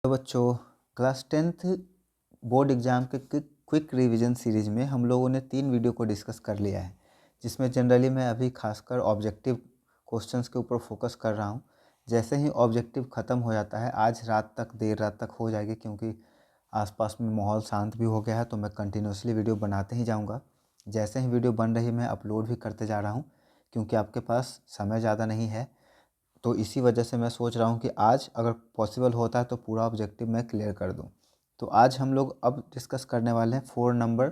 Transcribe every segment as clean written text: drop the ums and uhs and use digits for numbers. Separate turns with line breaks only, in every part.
तो बच्चों, class 10th board exam के क्विक रिवीजन सीरीज़ में हम लोगों ने 3 वीडियो को डिस्कस कर लिया है, जिसमें जनरली मैं अभी खासकर ऑब्जेक्टिव क्वेश्चंस के ऊपर फोकस कर रहा हूं। जैसे ही ऑब्जेक्टिव ख़त्म हो जाता है, आज रात तक देर रात तक हो जाएगी, क्योंकि आसपास में माहौल शांत भी हो गया है, तो मैं कंटिन्यूसली वीडियो बनाते ही जाऊँगा। जैसे ही वीडियो बन रही है मैं अपलोड भी करते जा रहा हूँ, क्योंकि आपके पास समय ज़्यादा नहीं है। तो इसी वजह से मैं सोच रहा हूँ कि आज अगर पॉसिबल होता है तो पूरा ऑब्जेक्टिव मैं क्लियर कर दूँ। तो आज हम लोग अब डिस्कस करने वाले हैं 4 नंबर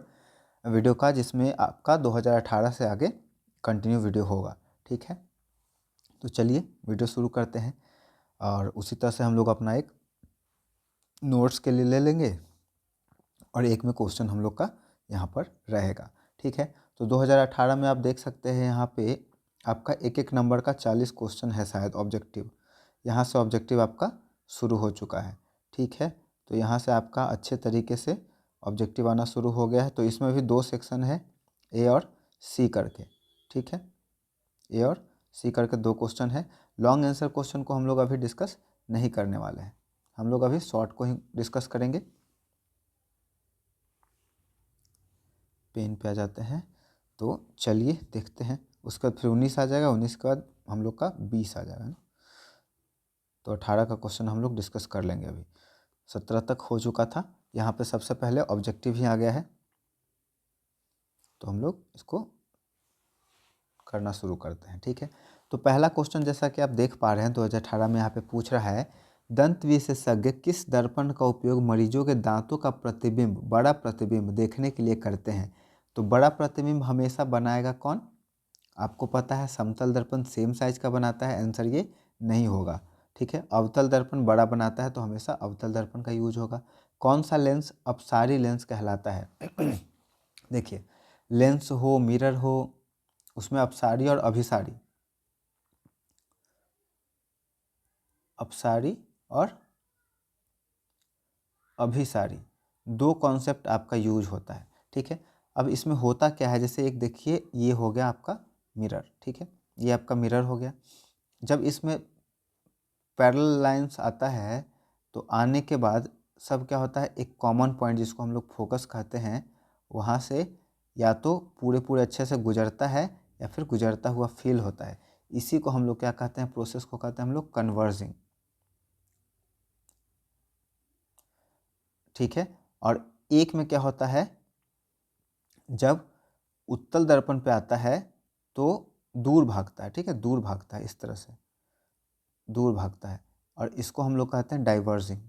वीडियो का, जिसमें आपका 2018 से आगे कंटिन्यू वीडियो होगा। ठीक है, तो चलिए वीडियो शुरू करते हैं। और उसी तरह से हम लोग अपना एक नोट्स के लिए ले लेंगे और एक में क्वेश्चन हम लोग का यहाँ पर रहेगा। ठीक है, तो 2018 में आप देख सकते हैं यहाँ पे आपका एक एक नंबर का 40 क्वेश्चन है शायद ऑब्जेक्टिव। यहाँ से ऑब्जेक्टिव आपका शुरू हो चुका है। ठीक है, तो यहाँ से आपका अच्छे तरीके से ऑब्जेक्टिव आना शुरू हो गया है। तो इसमें भी 2 सेक्शन है, ए और सी करके। ठीक है, ए और सी करके 2 क्वेश्चन है। लॉन्ग आंसर क्वेश्चन को हम लोग अभी डिस्कस नहीं करने वाले हैं, हम लोग अभी शॉर्ट को ही डिस्कस करेंगे। पेन पे आ जाते हैं, तो चलिए देखते हैं। उसके बाद फिर 19 आ जाएगा, 19 के बाद हम लोग का 20 आ जाएगा ना। तो 18 का क्वेश्चन हम लोग डिस्कस कर लेंगे। अभी 17 तक हो चुका था। यहाँ पे सबसे पहले ऑब्जेक्टिव ही आ गया है, तो हम लोग इसको करना शुरू करते हैं। ठीक है, तो पहला क्वेश्चन जैसा कि आप देख पा रहे हैं 2018 में यहाँ पे पूछ रहा है, दंत विशेषज्ञ किस दर्पण का उपयोग मरीजों के दांतों का प्रतिबिंब, बड़ा प्रतिबिंब देखने के लिए करते हैं। तो बड़ा प्रतिबिंब हमेशा बनाएगा कौन? आपको पता है समतल दर्पण सेम साइज का बनाता है, आंसर ये नहीं होगा। ठीक है, अवतल दर्पण बड़ा बनाता है, तो हमेशा अवतल दर्पण का यूज होगा। कौन सा लेंस अपसारी लेंस कहलाता है? देखिए, लेंस हो, मिरर हो, उसमें अपसारी और अभिसारी, अपसारी और अभिसारी 2 कॉन्सेप्ट आपका यूज होता है। ठीक है, अब इसमें होता क्या है, जैसे एक देखिए ये हो गया आपका मिरर। ठीक है, ये आपका मिरर हो गया। जब इसमें पैरेलल लाइंस आता है, तो आने के बाद सब क्या होता है, एक कॉमन पॉइंट जिसको हम लोग फोकस कहते हैं, वहाँ से या तो पूरे पूरे अच्छे से गुजरता है या फिर गुजरता हुआ फील होता है। इसी को हम लोग क्या कहते हैं, प्रोसेस को कहते हैं हम लोग कन्वर्जिंग। ठीक है, और एक में क्या होता है, जब उत्तल दर्पण पे आता है तो दूर भागता है। ठीक है, दूर भागता है, इस तरह से दूर भागता है, और इसको हम लोग कहते हैं डाइवर्जिंग।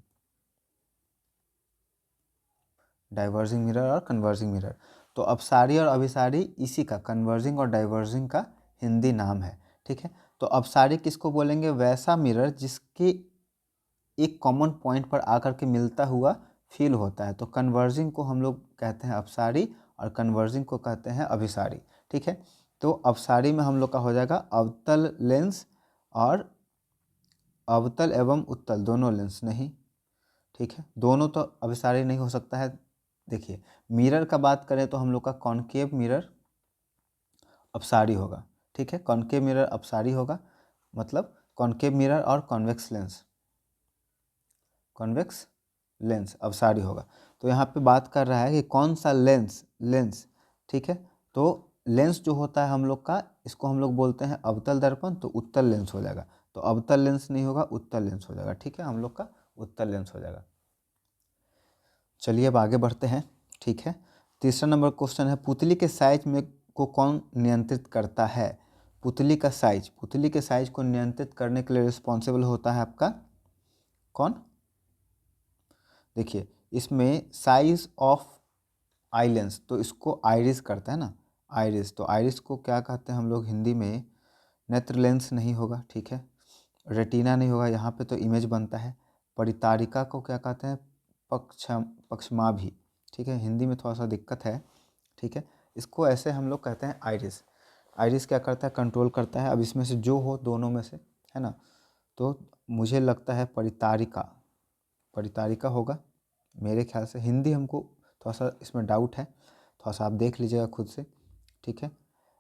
डाइवर्जिंग मिरर और कन्वर्जिंग मिरर। तो अपसारी और अभिसारी इसी का, कन्वर्जिंग और डाइवर्जिंग का हिंदी नाम है। ठीक है, तो अपसारी किसको बोलेंगे? वैसा मिरर जिसके एक कॉमन पॉइंट पर आकर के मिलता हुआ फील होता है। तो कन्वर्जिंग को हम लोग कहते हैं अपसारी और कन्वर्जिंग को कहते हैं अभिसारी। ठीक है, तो अपसारी में हम लोग का हो जाएगा अवतल लेंस और अवतल एवं उत्तल दोनों लेंस नहीं। ठीक है, दोनों तो अभिसारी नहीं हो सकता है। देखिए, मिरर का बात करें तो हम लोग का कॉनकेव मिरर अपसारी होगा। ठीक है, कॉनकेव मिरर अपसारी होगा, मतलब कॉनकेव मिरर और कॉन्वेक्स लेंस, कॉन्वेक्स लेंस अपसारी होगा। तो यहाँ पे बात कर रहा है कि कौन सा लेंस। ठीक है, तो लेंस जो होता है हम लोग का, इसको हम लोग बोलते हैं अवतल दर्पण, तो उत्तल लेंस हो जाएगा। तो अवतल लेंस नहीं होगा, उत्तल लेंस हो जाएगा। ठीक है, हम लोग का उत्तल लेंस हो जाएगा। चलिए अब आगे बढ़ते हैं। ठीक है, तीसरा नंबर क्वेश्चन है, पुतली के साइज में को कौन नियंत्रित करता है? पुतली का साइज, पुतली के साइज को नियंत्रित करने के लिए रिस्पॉन्सिबल होता है आपका कौन? देखिए, इसमें साइज ऑफ आई लेंस, तो इसको आइरिस करता है ना, आइरिस। तो आइरिस को क्या कहते हैं हम लोग हिंदी में? नेत्र लेंस नहीं होगा। ठीक है, रेटिना नहीं होगा, यहाँ पे तो इमेज बनता है। परितारिका को क्या कहते हैं? पक्षमाभि। ठीक है, हिंदी में थोड़ा सा दिक्कत है। ठीक है, इसको ऐसे हम लोग कहते हैं आइरिस। आइरिस क्या करता है? कंट्रोल करता है। अब इसमें से जो हो दोनों में से, है ना, तो मुझे लगता है परितारिका, परितारिका होगा मेरे ख्याल से। हिंदी हमको थोड़ा सा इसमें डाउट है, थोड़ा सा आप देख लीजिएगा खुद से। ठीक है,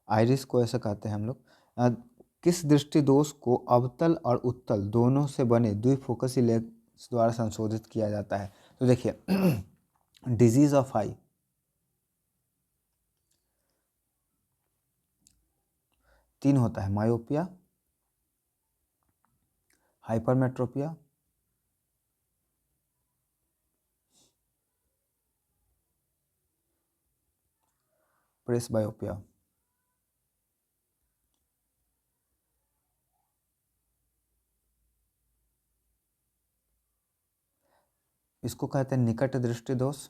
आइरिस को ऐसे कहते हैं हम लोग। किस दृष्टि दोष को अवतल और उत्तल दोनों से बने द्विफोकसी द्वारा संशोधित किया जाता है। तो देखिए डिजीज ऑफ आई, तीन होता है, मायोपिया, हाइपरमेट्रोपिया, प्रेसबायोपिया। इसको कहते हैं निकट दृष्टि दोष,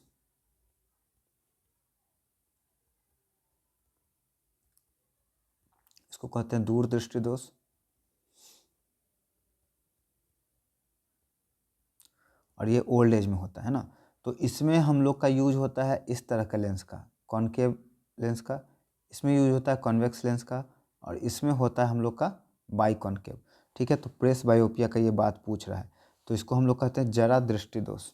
इसको कहते हैं दूर दृष्टि दोष, और ये ओल्ड एज में होता है ना। तो इसमें हम लोग का यूज होता है इस तरह का लेंस का, कॉनकेव लेंस का, इसमें यूज होता है कॉन्वेक्स लेंस का, और इसमें होता है हम लोग का बाई कॉनकेव। ठीक है, तो प्रेस बायोपिया का ये बात पूछ रहा है, तो इसको हम लोग कहते हैं जरा दृष्टि दोष,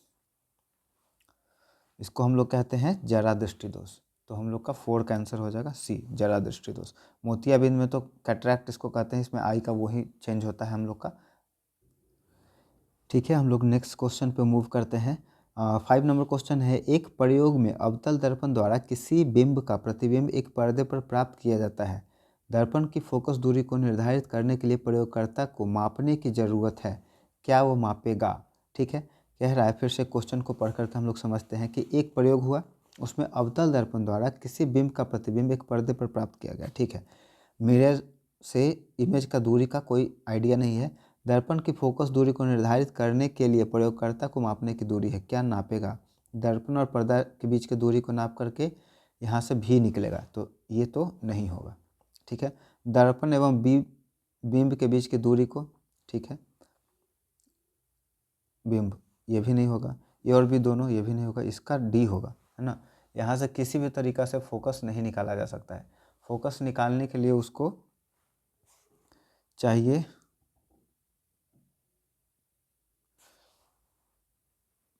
इसको हम लोग कहते हैं जरा दृष्टि दोष। तो हम लोग का 4 का आंसर हो जाएगा सी, जरा दृष्टि दोष। मोतियाबिंद में तो कैटरैक्ट इसको कहते हैं, इसमें आई का वही चेंज होता है हम लोग का। ठीक है, हम लोग नेक्स्ट क्वेश्चन पे मूव करते हैं। 5 नंबर क्वेश्चन है, एक प्रयोग में अवतल दर्पण द्वारा किसी बिंब का प्रतिबिंब एक पर्दे पर प्राप्त किया जाता है। दर्पण की फोकस दूरी को निर्धारित करने के लिए प्रयोगकर्ता को मापने की ज़रूरत है, क्या वो मापेगा? ठीक है, कह रहा है, फिर से क्वेश्चन को पढ़ करके हम लोग समझते हैं कि एक प्रयोग हुआ, उसमें अवतल दर्पण द्वारा किसी बिंब का प्रतिबिंब एक पर्दे पर प्राप्त किया गया। ठीक है, मिरर से इमेज का दूरी का कोई आइडिया नहीं है। दर्पण की फोकस दूरी को निर्धारित करने के लिए प्रयोगकर्ता को मापने की दूरी है, क्या नापेगा? दर्पण और पर्दा के बीच की दूरी को नाप करके यहाँ से भी निकलेगा, तो ये तो नहीं होगा। ठीक है, दर्पण एवं बिंब के बीच की दूरी को, ठीक है, बिंब, ये भी नहीं होगा, ये और भी दोनों, ये भी नहीं होगा, इसका डी होगा, है ना। यहाँ से किसी भी तरीक़ा से फोकस नहीं निकाला जा सकता है। फोकस निकालने के लिए उसको चाहिए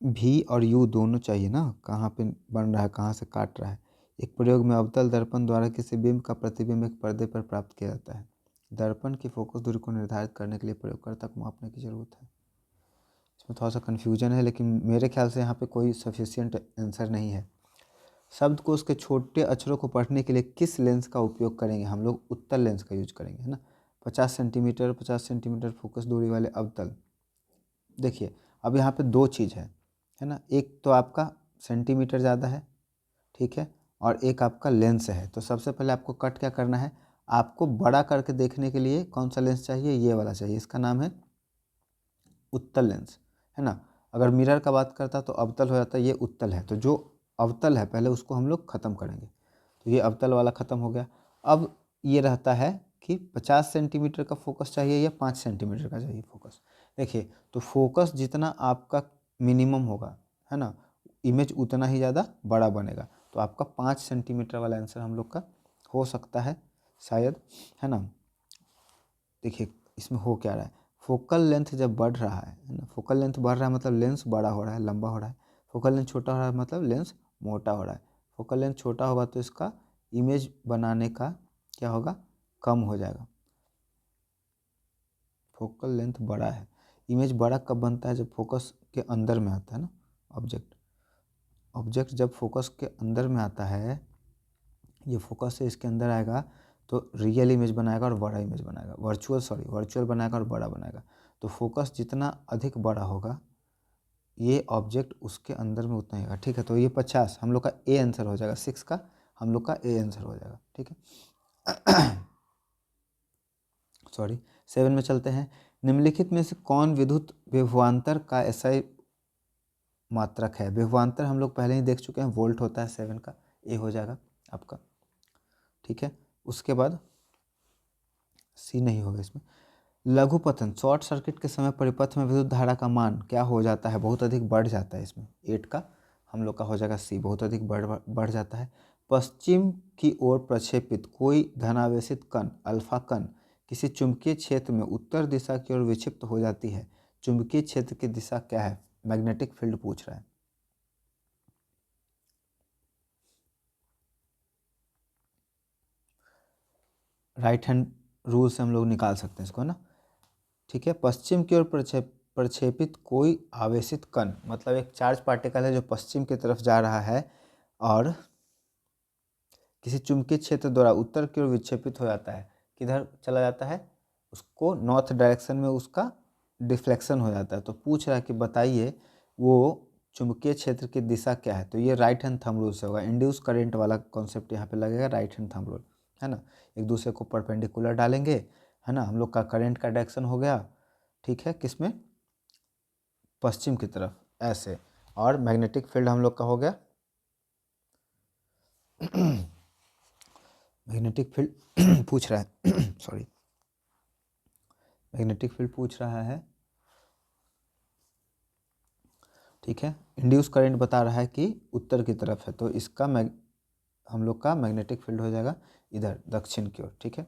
भी और यू दोनों चाहिए ना, कहाँ पे बन रहा है, कहाँ से काट रहा है। एक प्रयोग में अवतल दर्पण द्वारा किसी बिंब का प्रतिबिंब एक पर्दे पर प्राप्त किया जाता है। दर्पण की फोकस दूरी को निर्धारित करने के लिए प्रयोगकर्ता को मापने की जरूरत है। इसमें थोड़ा सा कन्फ्यूजन है, लेकिन मेरे ख्याल से यहाँ पे कोई सफिशियंट आंसर नहीं है। शब्दकोश के छोटे अक्षरों को पढ़ने के लिए किस लेंस का उपयोग करेंगे? हम लोग उत्तल लेंस का यूज करेंगे, है ना। 50 सेंटीमीटर फोकस दूरी वाले अवतल। देखिए, अब यहाँ पे दो चीज़ है ना, एक तो आपका सेंटीमीटर ज़्यादा है, ठीक है, और एक आपका लेंस है। तो सबसे पहले आपको कट क्या करना है, आपको बड़ा करके देखने के लिए कौन सा लेंस चाहिए? ये वाला चाहिए, इसका नाम है उत्तल लेंस, है ना। अगर मिरर का बात करता तो अवतल हो जाता, ये उत्तल है। तो जो अवतल है पहले उसको हम लोग ख़त्म करेंगे, तो ये अवतल वाला ख़त्म हो गया। अब ये रहता है कि 50 सेंटीमीटर का फोकस चाहिए या 5 सेंटीमीटर का चाहिए फोकस। देखिए, तो फोकस जितना आपका मिनिमम होगा, है ना, इमेज उतना ही ज़्यादा बड़ा बनेगा। तो आपका 5 सेंटीमीटर वाला आंसर हम लोग का हो सकता है शायद, है ना। देखिए, इसमें हो क्या रहा है, फोकल लेंथ जब बढ़ रहा है ना, फोकल लेंथ बढ़ रहा है मतलब लेंस बड़ा हो रहा है, लंबा हो रहा है। फोकल लेंथ छोटा हो रहा है मतलब लेंस मोटा हो रहा है। फोकल लेंथ छोटा होगा तो इसका इमेज बनाने का क्या होगा, कम हो जाएगा। फोकल लेंथ बड़ा है, इमेज बड़ा कब बनता है? जब फोकस के अंदर में आता है ना ऑब्जेक्ट जब फोकस के अंदर में आता है, ये फोकस से इसके अंदर आएगा तो रियल इमेज बनाएगा और बड़ा इमेज बनाएगा, वर्चुअल बनाएगा और बड़ा बनाएगा। तो फोकस जितना अधिक बड़ा होगा, ये ऑब्जेक्ट उसके अंदर में उतना ही होगा। ठीक है, तो ये 50 हम लोग का ए आंसर हो जाएगा, 6 का हम लोग का ए आंसर हो जाएगा। ठीक है सॉरी, 7 में चलते हैं। निम्नलिखित में से कौन विद्युत विभवांतर का एसआई मात्रक है? विभवांतर हम लोग पहले ही देख चुके हैं, वोल्ट होता है, 7 का ए हो जाएगा आपका। ठीक है, उसके बाद सी नहीं होगा इसमें। लघुपतन, शॉर्ट सर्किट के समय परिपथ में विद्युत धारा का मान क्या हो जाता है? बहुत अधिक बढ़ जाता है। इसमें 8 का हम लोग का हो जाएगा सी, बहुत अधिक बढ़ जाता है। पश्चिम की ओर प्रक्षेपित कोई धनावेशित कण अल्फा कण किसी चुंबकीय क्षेत्र में उत्तर दिशा की ओर विक्षिप्त हो जाती है। चुंबकीय क्षेत्र की दिशा क्या है? मैग्नेटिक फील्ड पूछ रहा है। राइट हैंड रूल से हम लोग निकाल सकते हैं इसको, है ना। ठीक है, पश्चिम की ओर प्रक्षेपित कोई आवेशित कण, मतलब एक चार्ज पार्टिकल है जो पश्चिम की तरफ जा रहा है और किसी चुंबकीय क्षेत्र द्वारा उत्तर की ओर विक्षेपित हो जाता है, किधर चला जाता है, उसको नॉर्थ डायरेक्शन में उसका डिफ्लेक्शन हो जाता है। तो पूछ रहा है कि बताइए वो चुंबकीय क्षेत्र की दिशा क्या है। तो ये राइट हैंड थंब रूल से होगा। इंड्यूस करंट वाला कॉन्सेप्ट यहाँ पे लगेगा, राइट हैंड थंब रूल, है ना। एक दूसरे को परपेंडिकुलर डालेंगे, है ना। हम लोग का करंट का डायरेक्शन हो गया, ठीक है, किसमें, पश्चिम की तरफ, ऐसे। और मैग्नेटिक फील्ड हम लोग का हो गया मैग्नेटिक फील्ड पूछ रहा है सॉरी, मैग्नेटिक फील्ड पूछ रहा है, ठीक है। इंड्यूस करंट बता रहा है कि उत्तर की तरफ है, तो इसका हम लोग का मैग्नेटिक फील्ड हो जाएगा इधर दक्षिण की ओर, ठीक है।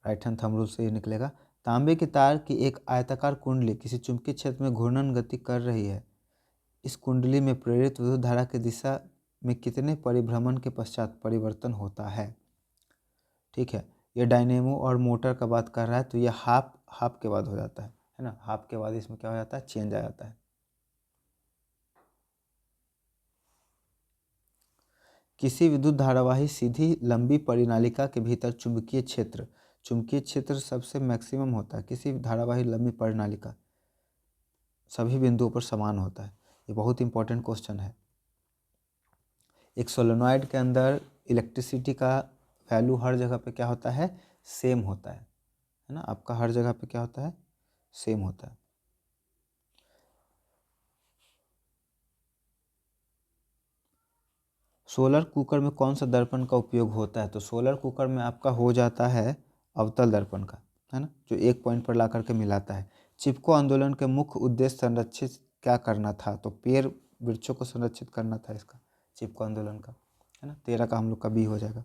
राइट हैंड थंब रूल से ये निकलेगा। तांबे की तार की एक आयताकार कुंडली किसी चुंबकीय क्षेत्र में घूर्णन गति कर रही है। इस कुंडली में प्रेरित विद्युत धारा की दिशा में कितने परिभ्रमण के पश्चात परिवर्तन होता है, ठीक है। ये डायनेमो और मोटर का बात कर रहा है, तो ये हाफ के बाद हो जाता है ना। हाफ के बाद इसमें क्या हो जाता है, चेंज आ जाता है। किसी विद्युत धारावाही सीधी लंबी परिनालिका के भीतर चुंबकीय क्षेत्र सबसे मैक्सिमम होता है। किसी धारावाही लंबी परिनालिका सभी बिंदुओं पर समान होता है। ये बहुत इंपॉर्टेंट क्वेश्चन है। एक सोलेनॉइड के अंदर इलेक्ट्रिसिटी का वैल्यू हर जगह पे क्या होता है, सेम होता है ना। आपका हर जगह पे क्या होता है, सेम होता है। सोलर कुकर में कौन सा दर्पण का उपयोग होता है। तो सोलर कुकर में आपका हो जाता है अवतल दर्पण का, है ना, जो एक पॉइंट पर ला करके मिलाता है। चिपको आंदोलन के मुख्य उद्देश्य संरक्षित क्या करना था। तो पेड़ वृक्षों को संरक्षित करना था इसका, चिपको आंदोलन का, है ना। 13 का हम लोग का बी हो जाएगा।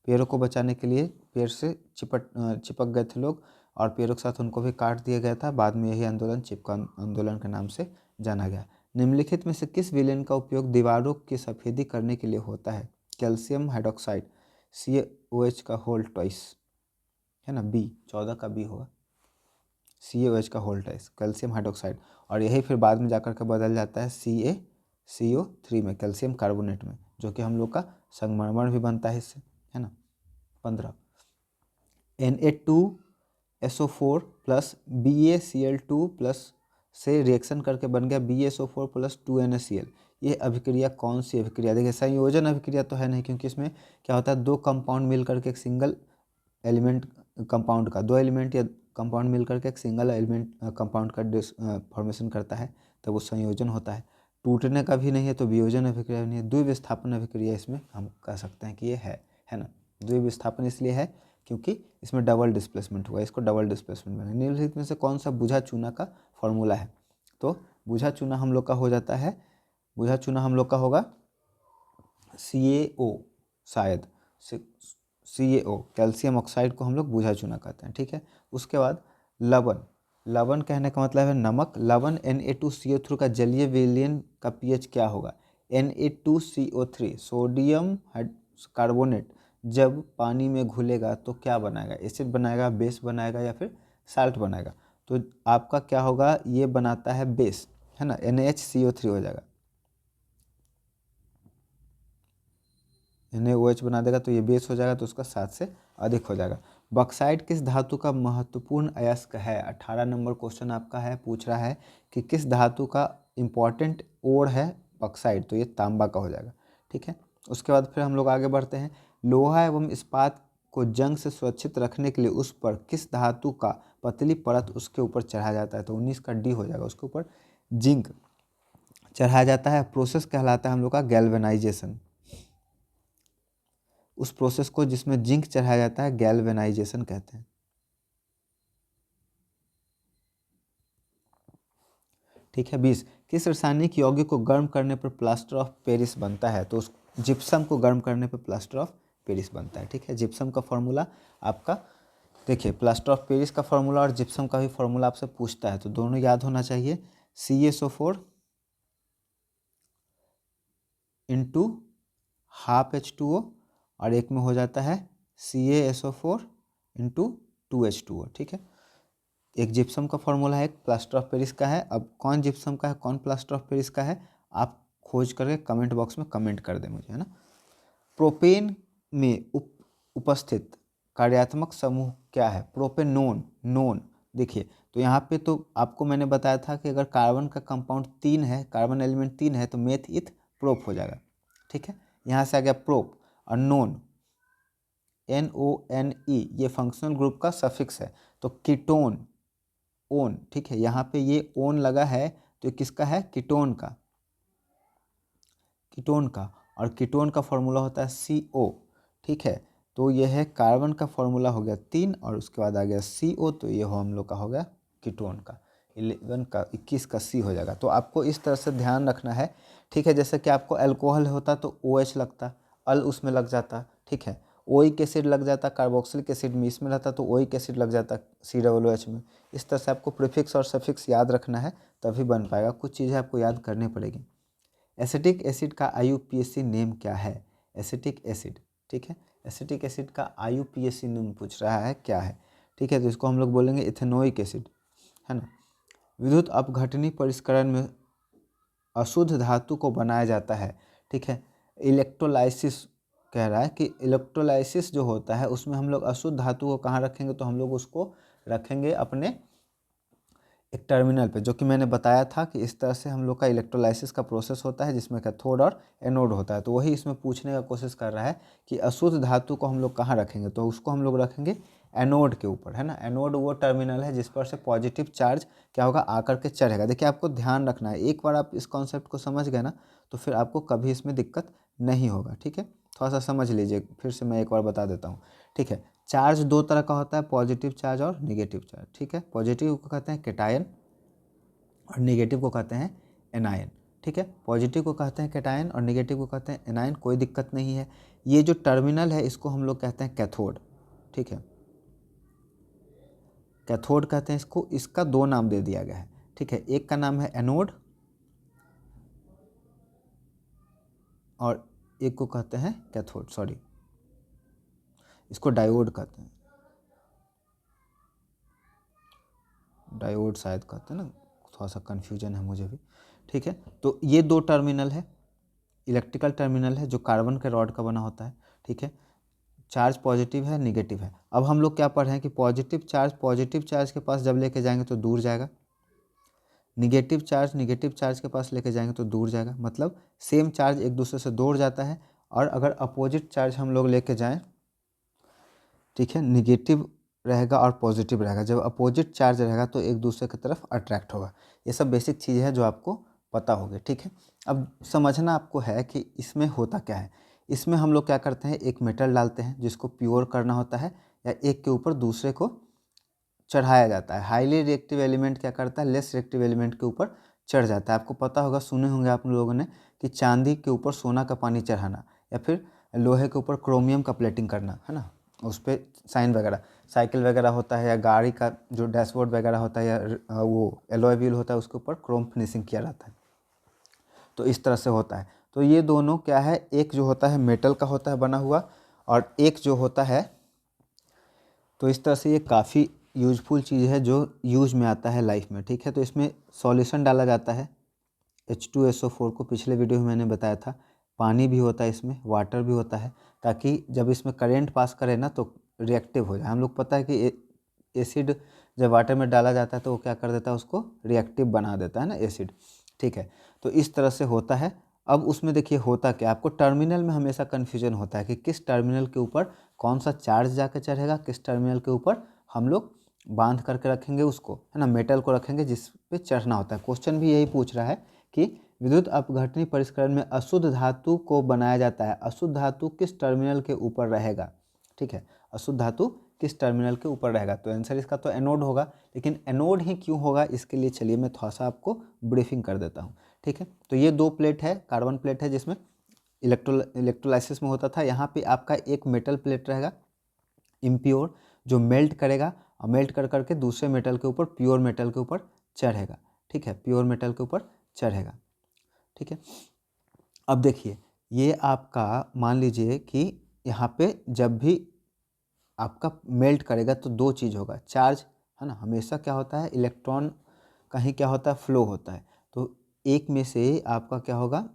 पेड़ों को बचाने के लिए पेड़ से चिपक गए थे लोग, और पेड़ों के साथ उनको भी काट दिया गया था। बाद में यही आंदोलन चिपको आंदोलन के नाम से जाना गया। निम्नलिखित में से किस विलेन का उपयोग दीवारों की सफेदी करने के लिए होता है। कैल्शियम हाइड्रोक्साइड, CaOH का होल ट्वाइस, है ना, बी 14 का बी होगा, CaOH का होल ट्वाइस, कैल्शियम हाइड्रोक्साइड। और यही फिर बाद में जाकर के बदल जाता है CaCO3 में, कैल्शियम कार्बोनेट में, जो कि हम लोग का संगमरमर भी बनता है इससे, है ना। 15 Na2SO4 प्लस BaCl2 प्लस से रिएक्शन करके बन गया BaSO4 प्लस 2NaCl। ये अभिक्रिया कौन सी अभिक्रिया, देखिए संयोजन अभिक्रिया तो है नहीं, क्योंकि इसमें क्या होता है, दो कंपाउंड मिल करके एक सिंगल एलिमेंट कंपाउंड का, दो एलिमेंट या कंपाउंड मिल करके एक सिंगल एलिमेंट कंपाउंड का फॉर्मेशन करता है, तब वो संयोजन होता है। टूटने का भी नहीं है तो वियोजन अभिक्रिया भी नहीं है। द्विविस्थापन अभिक्रिया इसमें हम कह सकते हैं कि ये है ना। द्विविस्थापन इसलिए है क्योंकि इसमें डबल डिस्प्लेसमेंट हुआ, इसको डबल डिस्प्लेसमेंट बना। निम्नलिखित में से कौन सा बुझा चूना का फॉर्मूला है। तो बुझा चूना हम लोग का हो जाता है, बुझा चूना हम लोग का होगा CaO, शायद CaO, कैल्शियम ऑक्साइड को हम लोग बुझा चूना कहते हैं, ठीक है। उसके बाद लवण, लवण कहने का मतलब है नमक। लवण Na2CO3 का जलीय विलयन का pH क्या होगा। Na2CO3 सोडियम कार्बोनेट जब पानी में घुलेगा तो क्या बनाएगा, एसिड बनाएगा, बेस बनाएगा, या फिर साल्ट बनाएगा। तो आपका क्या होगा, ये बनाता है बेस, है ना, NaHCO3 हो जाएगा। NaOH बना देगा तो ये बेस हो जाएगा, तो उसका 7 से अधिक हो जाएगा। बॉक्साइट किस धातु का महत्वपूर्ण अयस्क है। 18 नंबर क्वेश्चन आपका है, पूछ रहा है कि किस धातु का इंपॉर्टेंट ओर है बॉक्साइट, तो ये तांबा का हो जाएगा, ठीक है। उसके बाद फिर हम लोग आगे बढ़ते हैं। लोहा एवं इस्पात को जंग से सुरक्षित रखने के लिए उस पर किस धातु का पतली परत उसके ऊपर चढ़ाया जाता है। तो 19 का डी हो जाएगा, उसके ऊपर जिंक चढ़ाया जाता है। प्रोसेस कहलाता है हम लोग का गैल्वेनाइजेशन। उस प्रोसेस को जिसमें जिंक चढ़ाया जाता है गैल्वेनाइजेशन कहते हैं, ठीक है। 20 किस रासायनिक यौगिक को गर्म करने पर प्लास्टर ऑफ पेरिस बनता है। तो उस जिप्सम को गर्म करने पर प्लास्टर ऑफ पेरिस बनता है, ठीक है। जिप्सम का फॉर्मूला आपका देखिए, प्लास्टर ऑफ पेरिस का फॉर्मूला और जिप्सम का भी फॉर्मूला आपसे पूछता है, तो दोनों याद होना चाहिए। CaSO4 इंटू हाफ H2O, और एक में हो जाता है CaSO4 इंटू 2H2O, ठीक है। एक जिप्सम का फॉर्मूला है, एक प्लास्टर ऑफ पेरिस का है। अब कौन जिप्सम का है, कौन प्लास्टर ऑफ पेरिस का है, आप खोज करके कमेंट बॉक्स में कमेंट कर दें मुझे, है ना। प्रोपेन में उपस्थित कार्यात्मक समूह क्या है? Propanone, known. देखिए तो यहाँ पे तो आपको मैंने बताया था कि अगर कार्बन का कंपाउंड 3 है, कार्बन एलिमेंट 3 है, तो मेथ इथ प्रोप हो जाएगा, ठीक है। यहाँ से आ गया प्रोप। और नोन, NONE, ये फंक्शनल ग्रुप का सफिक्स है। तो कीटोन, ओन, ठीक है, यहाँ पे ये ओन लगा है तो किसका है? कीटोन का, कीटोन का। और कीटोन का फॉर्मूला होता है CO, ठीक है। तो ये है कार्बन का फॉर्मूला हो गया 3 और उसके बाद आ गया CO, तो ये हो हम लोग का हो गया कीटोन का 11 का 21 का C हो जाएगा। तो आपको इस तरह से ध्यान रखना है, ठीक है। जैसे कि आपको अल्कोहल होता तो OH लगता, अल उसमें लग जाता, ठीक है। ओइक एसिड लग जाता, कार्बोक्सिलिक एसिड में इसमें रहता तो ओइक एसिड लग जाता COOH में। इस तरह से आपको प्रीफिक्स और सफिक्स याद रखना है, तभी बन पाएगा। कुछ चीज़ें आपको याद करनी पड़ेगी। एसिटिक एसिड का IUPAC नेम क्या है? एसिटिक एसिड, ठीक है, एसिटिक एसिड का IUPAC नेम पूछ रहा है क्या है, ठीक है। तो इसको हम लोग बोलेंगे इथेनोइक एसिड, है ना। विद्युत अपघटनी परिष्करण में अशुद्ध धातु को बनाया जाता है, ठीक है। इलेक्ट्रोलाइसिस कह रहा है कि इलेक्ट्रोलाइसिस जो होता है उसमें हम लोग अशुद्ध धातु को कहाँ रखेंगे? तो हम लोग उसको रखेंगे अपने एक टर्मिनल पे, जो कि मैंने बताया था कि इस तरह से हम लोग का इलेक्ट्रोलाइसिस का प्रोसेस होता है जिसमें कैथोड और एनोड होता है। तो वही इसमें पूछने का कोशिश कर रहा है कि अशुद्ध धातु को हम लोग कहाँ रखेंगे? तो उसको हम लोग रखेंगे एनोड के ऊपर, है ना। एनोड वो टर्मिनल है जिस पर से पॉजिटिव चार्ज क्या होगा? आकर के चढ़ेगा। देखिए आपको ध्यान रखना है, एक बार आप इस कॉन्सेप्ट को समझ गए ना तो फिर आपको कभी इसमें दिक्कत नहीं होगा, ठीक है। थोड़ा सा समझ लीजिए, फिर से मैं एक बार बता देता हूँ, ठीक है। चार्ज दो तरह का होता है, पॉजिटिव चार्ज और निगेटिव चार्ज, ठीक है। पॉजिटिव को कहते हैं कैटायन और निगेटिव को कहते हैं एनायन, ठीक है। पॉजिटिव को कहते हैं कैटायन और निगेटिव को कहते हैं एनायन, कोई दिक्कत नहीं है। ये जो टर्मिनल है इसको हम लोग कहते हैं कैथोड, ठीक है, कैथोड कहते हैं इसको। इसका दो नाम दे दिया गया है, ठीक है। एक का नाम है एनोड और एक को कहते हैं कैथोड, सॉरी इसको डायोड कहते हैं, डायोड शायद कहते हैं ना, थोड़ा सा कन्फ्यूजन है मुझे भी, ठीक है। तो ये दो टर्मिनल है, इलेक्ट्रिकल टर्मिनल है जो कार्बन के रॉड का बना होता है, ठीक है। चार्ज पॉजिटिव है, निगेटिव है। अब हम लोग क्या पढ़ रहे हैं कि पॉजिटिव चार्ज के पास जब लेके जाएंगे तो दूर जाएगा, निगेटिव चार्ज के पास लेके जाएंगे तो दूर जाएगा। मतलब सेम चार्ज एक दूसरे से दूर जाता है। और अगर अपोजिट चार्ज हम लोग लेके जाएं, ठीक है, निगेटिव रहेगा और पॉजिटिव रहेगा। जब अपोजिट चार्ज रहेगा तो एक दूसरे की तरफ अट्रैक्ट होगा। ये सब बेसिक चीज़ है जो आपको पता होगी, ठीक है। अब समझना आपको है कि इसमें होता क्या है। इसमें हम लोग क्या करते हैं, एक मेटल डालते हैं जिसको प्योर करना होता है, या एक के ऊपर दूसरे को चढ़ाया जाता है। हाईली रिएक्टिव एलिमेंट क्या करता है, लेस रिएक्टिव एलिमेंट के ऊपर चढ़ जाता है। आपको पता होगा, सुने होंगे आप लोगों ने कि चांदी के ऊपर सोना का पानी चढ़ाना, या फिर लोहे के ऊपर क्रोमियम का प्लेटिंग करना, है ना। उस पर साइन वगैरह, साइकिल वगैरह होता है या गाड़ी का जो डैशबोर्ड वगैरह होता है या वो एलॉय व्हील होता है उसके ऊपर क्रोम फिनिशिंग किया जाता है। तो इस तरह से होता है। तो ये दोनों क्या है, एक जो होता है मेटल का होता है बना हुआ, और एक जो होता है, तो इस तरह से ये काफ़ी यूजफुल चीज़ है जो यूज में आता है लाइफ में, ठीक है। तो इसमें सॉल्यूशन डाला जाता है H2SO4 को, पिछले वीडियो में मैंने बताया था। पानी भी होता है इसमें, वाटर भी होता है, ताकि जब इसमें करंट पास करे ना तो रिएक्टिव हो जाए। हम लोग पता है कि एसिड जब वाटर में डाला जाता है तो वो क्या कर देता है, उसको रिएक्टिव बना देता है ना एसिड, ठीक है। तो इस तरह से होता है। अब उसमें देखिए होता क्या, आपको टर्मिनल में हमेशा कन्फ्यूजन होता है कि किस टर्मिनल के ऊपर कौन सा चार्ज जाकर चढ़ेगा, किस टर्मिनल के ऊपर हम लोग बांध करके रखेंगे उसको, है ना, मेटल को रखेंगे जिस पे चढ़ना होता है। क्वेश्चन भी यही पूछ रहा है कि विद्युत अपघटनी परिष्करण में अशुद्ध धातु को बनाया जाता है, अशुद्ध धातु किस टर्मिनल के ऊपर रहेगा, ठीक है। अशुद्ध धातु किस टर्मिनल के ऊपर रहेगा? तो आंसर इसका तो एनोड होगा। लेकिन एनोड ही क्यों होगा, इसके लिए चलिए मैं थोड़ा सा आपको ब्रीफिंग कर देता हूँ, ठीक है। तो ये दो प्लेट है, कार्बन प्लेट है जिसमें इलेक्ट्रोलाइसिस में होता था। यहाँ पे आपका एक मेटल प्लेट रहेगा इम्प्योर, जो मेल्ट करेगा और मेल्ट कर करके दूसरे मेटल के ऊपर, प्योर मेटल के ऊपर चढ़ेगा, ठीक है, प्योर मेटल के ऊपर चढ़ेगा, ठीक है। अब देखिए, ये आपका मान लीजिए कि यहाँ पे जब भी आपका मेल्ट करेगा तो दो चीज़ होगा, चार्ज है ना। हमेशा क्या होता है, इलेक्ट्रॉन कहीं क्या होता है, फ्लो होता है। तो एक में से आपका क्या होगा,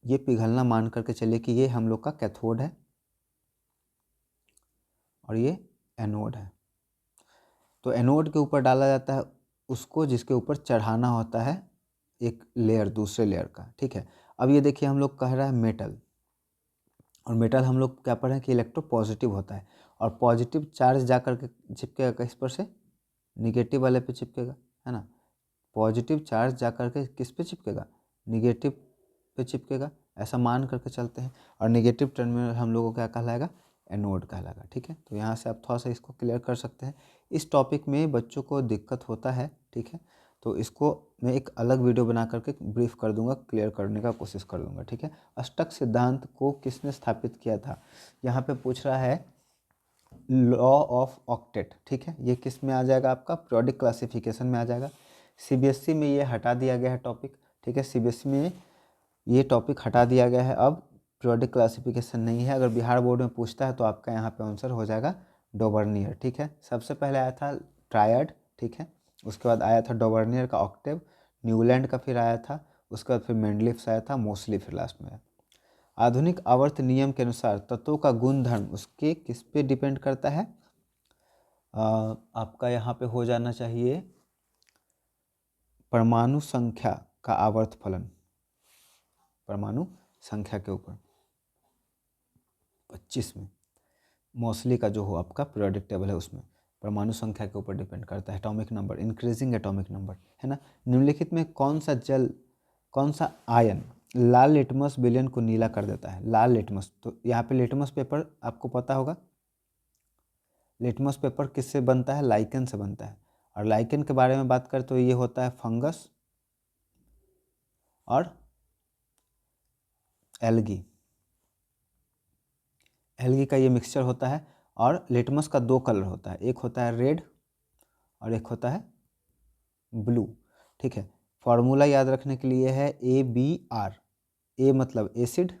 ये पिघलना मान करके चलिए कि ये हम लोग का कैथोड है और ये एनोड है। तो एनोड के ऊपर डाला जाता है उसको, जिसके ऊपर चढ़ाना होता है एक लेयर दूसरे लेयर का, ठीक है। अब ये देखिए हम लोग कह रहा है मेटल, और मेटल हम लोग क्या पढ़े हैं कि इलेक्ट्रो पॉजिटिव होता है, और पॉजिटिव चार्ज जा कर के चिपकेगा किस पर से, निगेटिव वाले पे चिपकेगा, है ना। पॉजिटिव चार्ज जा कर के किस पे चिपकेगा, निगेटिव पे चिपकेगा, ऐसा मान करके चलते हैं। और निगेटिव टर्मिनल हम लोगों को क्या कहलाएगा, एनोड कहलाएगा, ठीक है। तो यहाँ से आप थोड़ा सा इसको क्लियर कर सकते हैं। इस टॉपिक में बच्चों को दिक्कत होता है, ठीक है, तो इसको मैं एक अलग वीडियो बना करके ब्रीफ कर दूंगा, क्लियर करने का कोशिश कर दूंगा, ठीक है। अष्टक सिद्धांत को किसने स्थापित किया था, यहाँ पे पूछ रहा है, लॉ ऑफ ऑक्टेट, ठीक है। ये किस में आ जाएगा, आपका पीरियोडिक क्लासिफिकेशन में आ जाएगा। सीबीएसई में ये हटा दिया गया है टॉपिक, ठीक है। सीबीएसई में ये टॉपिक हटा दिया गया है, अब पीरियोडिक क्लासिफिकेशन नहीं है। अगर बिहार बोर्ड में पूछता है तो आपका यहाँ पे आंसर हो जाएगा डोबर्नियर, ठीक है। सबसे पहले आया था ट्रायड, ठीक है, उसके बाद आया था डोबर्नियर का ऑक्टेव, न्यूलैंड का फिर आया था, उसके बाद फिर मेंडलीफ आया था, मोस्टली फिर लास्ट में आया। आधुनिक आवर्त नियम के अनुसार तत्वों का गुणधर्म उसके किस पे डिपेंड करता है, आपका यहाँ पे हो जाना चाहिए परमाणु संख्या का आवर्त फलन, परमाणु संख्या के ऊपर 25 में मोस्टली का जो हो आपका पीरियोडिक टेबल है उसमें परमाणु संख्या के ऊपर डिपेंड करता है। Atomic number, increasing atomic number, है ना। निम्नलिखित में कौन सा आयन लाल लिटमस विलयन को नीला कर देता है, लाल लिटमस, तो यहाँ पे लिटमस पेपर आपको पता होगा, लिटमस पेपर किससे बनता है, लाइकेन से बनता है। और लाइकेन के बारे में बात करें तो ये होता है फंगस और एल्गी, एल्गी का ये मिक्सचर होता है। और लिटमस का दो कलर होता है, एक होता है रेड और एक होता है ब्लू, ठीक है। फॉर्मूला याद रखने के लिए है ABR, ए मतलब acid,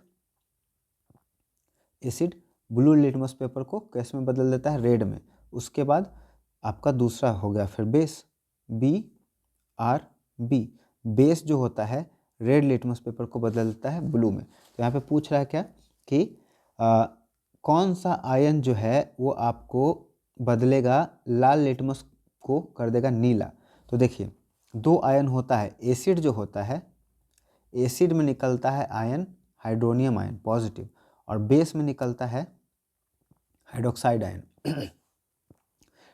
acid blue litmus paper को कैसे में बदल देता है, रेड में। उसके बाद आपका दूसरा हो गया फिर बेस, BRB, बेस जो होता है रेड लिटमस पेपर को बदल देता है ब्लू में। तो यहाँ पे पूछ रहा है क्या कि कौन सा आयन जो है वो आपको बदलेगा, लाल लिटमस को कर देगा नीला। तो देखिए दो आयन होता है, एसिड जो होता है, एसिड में निकलता है आयन हाइड्रोनियम आयन पॉजिटिव, और बेस में निकलता है हाइड्रोक्साइड आयन,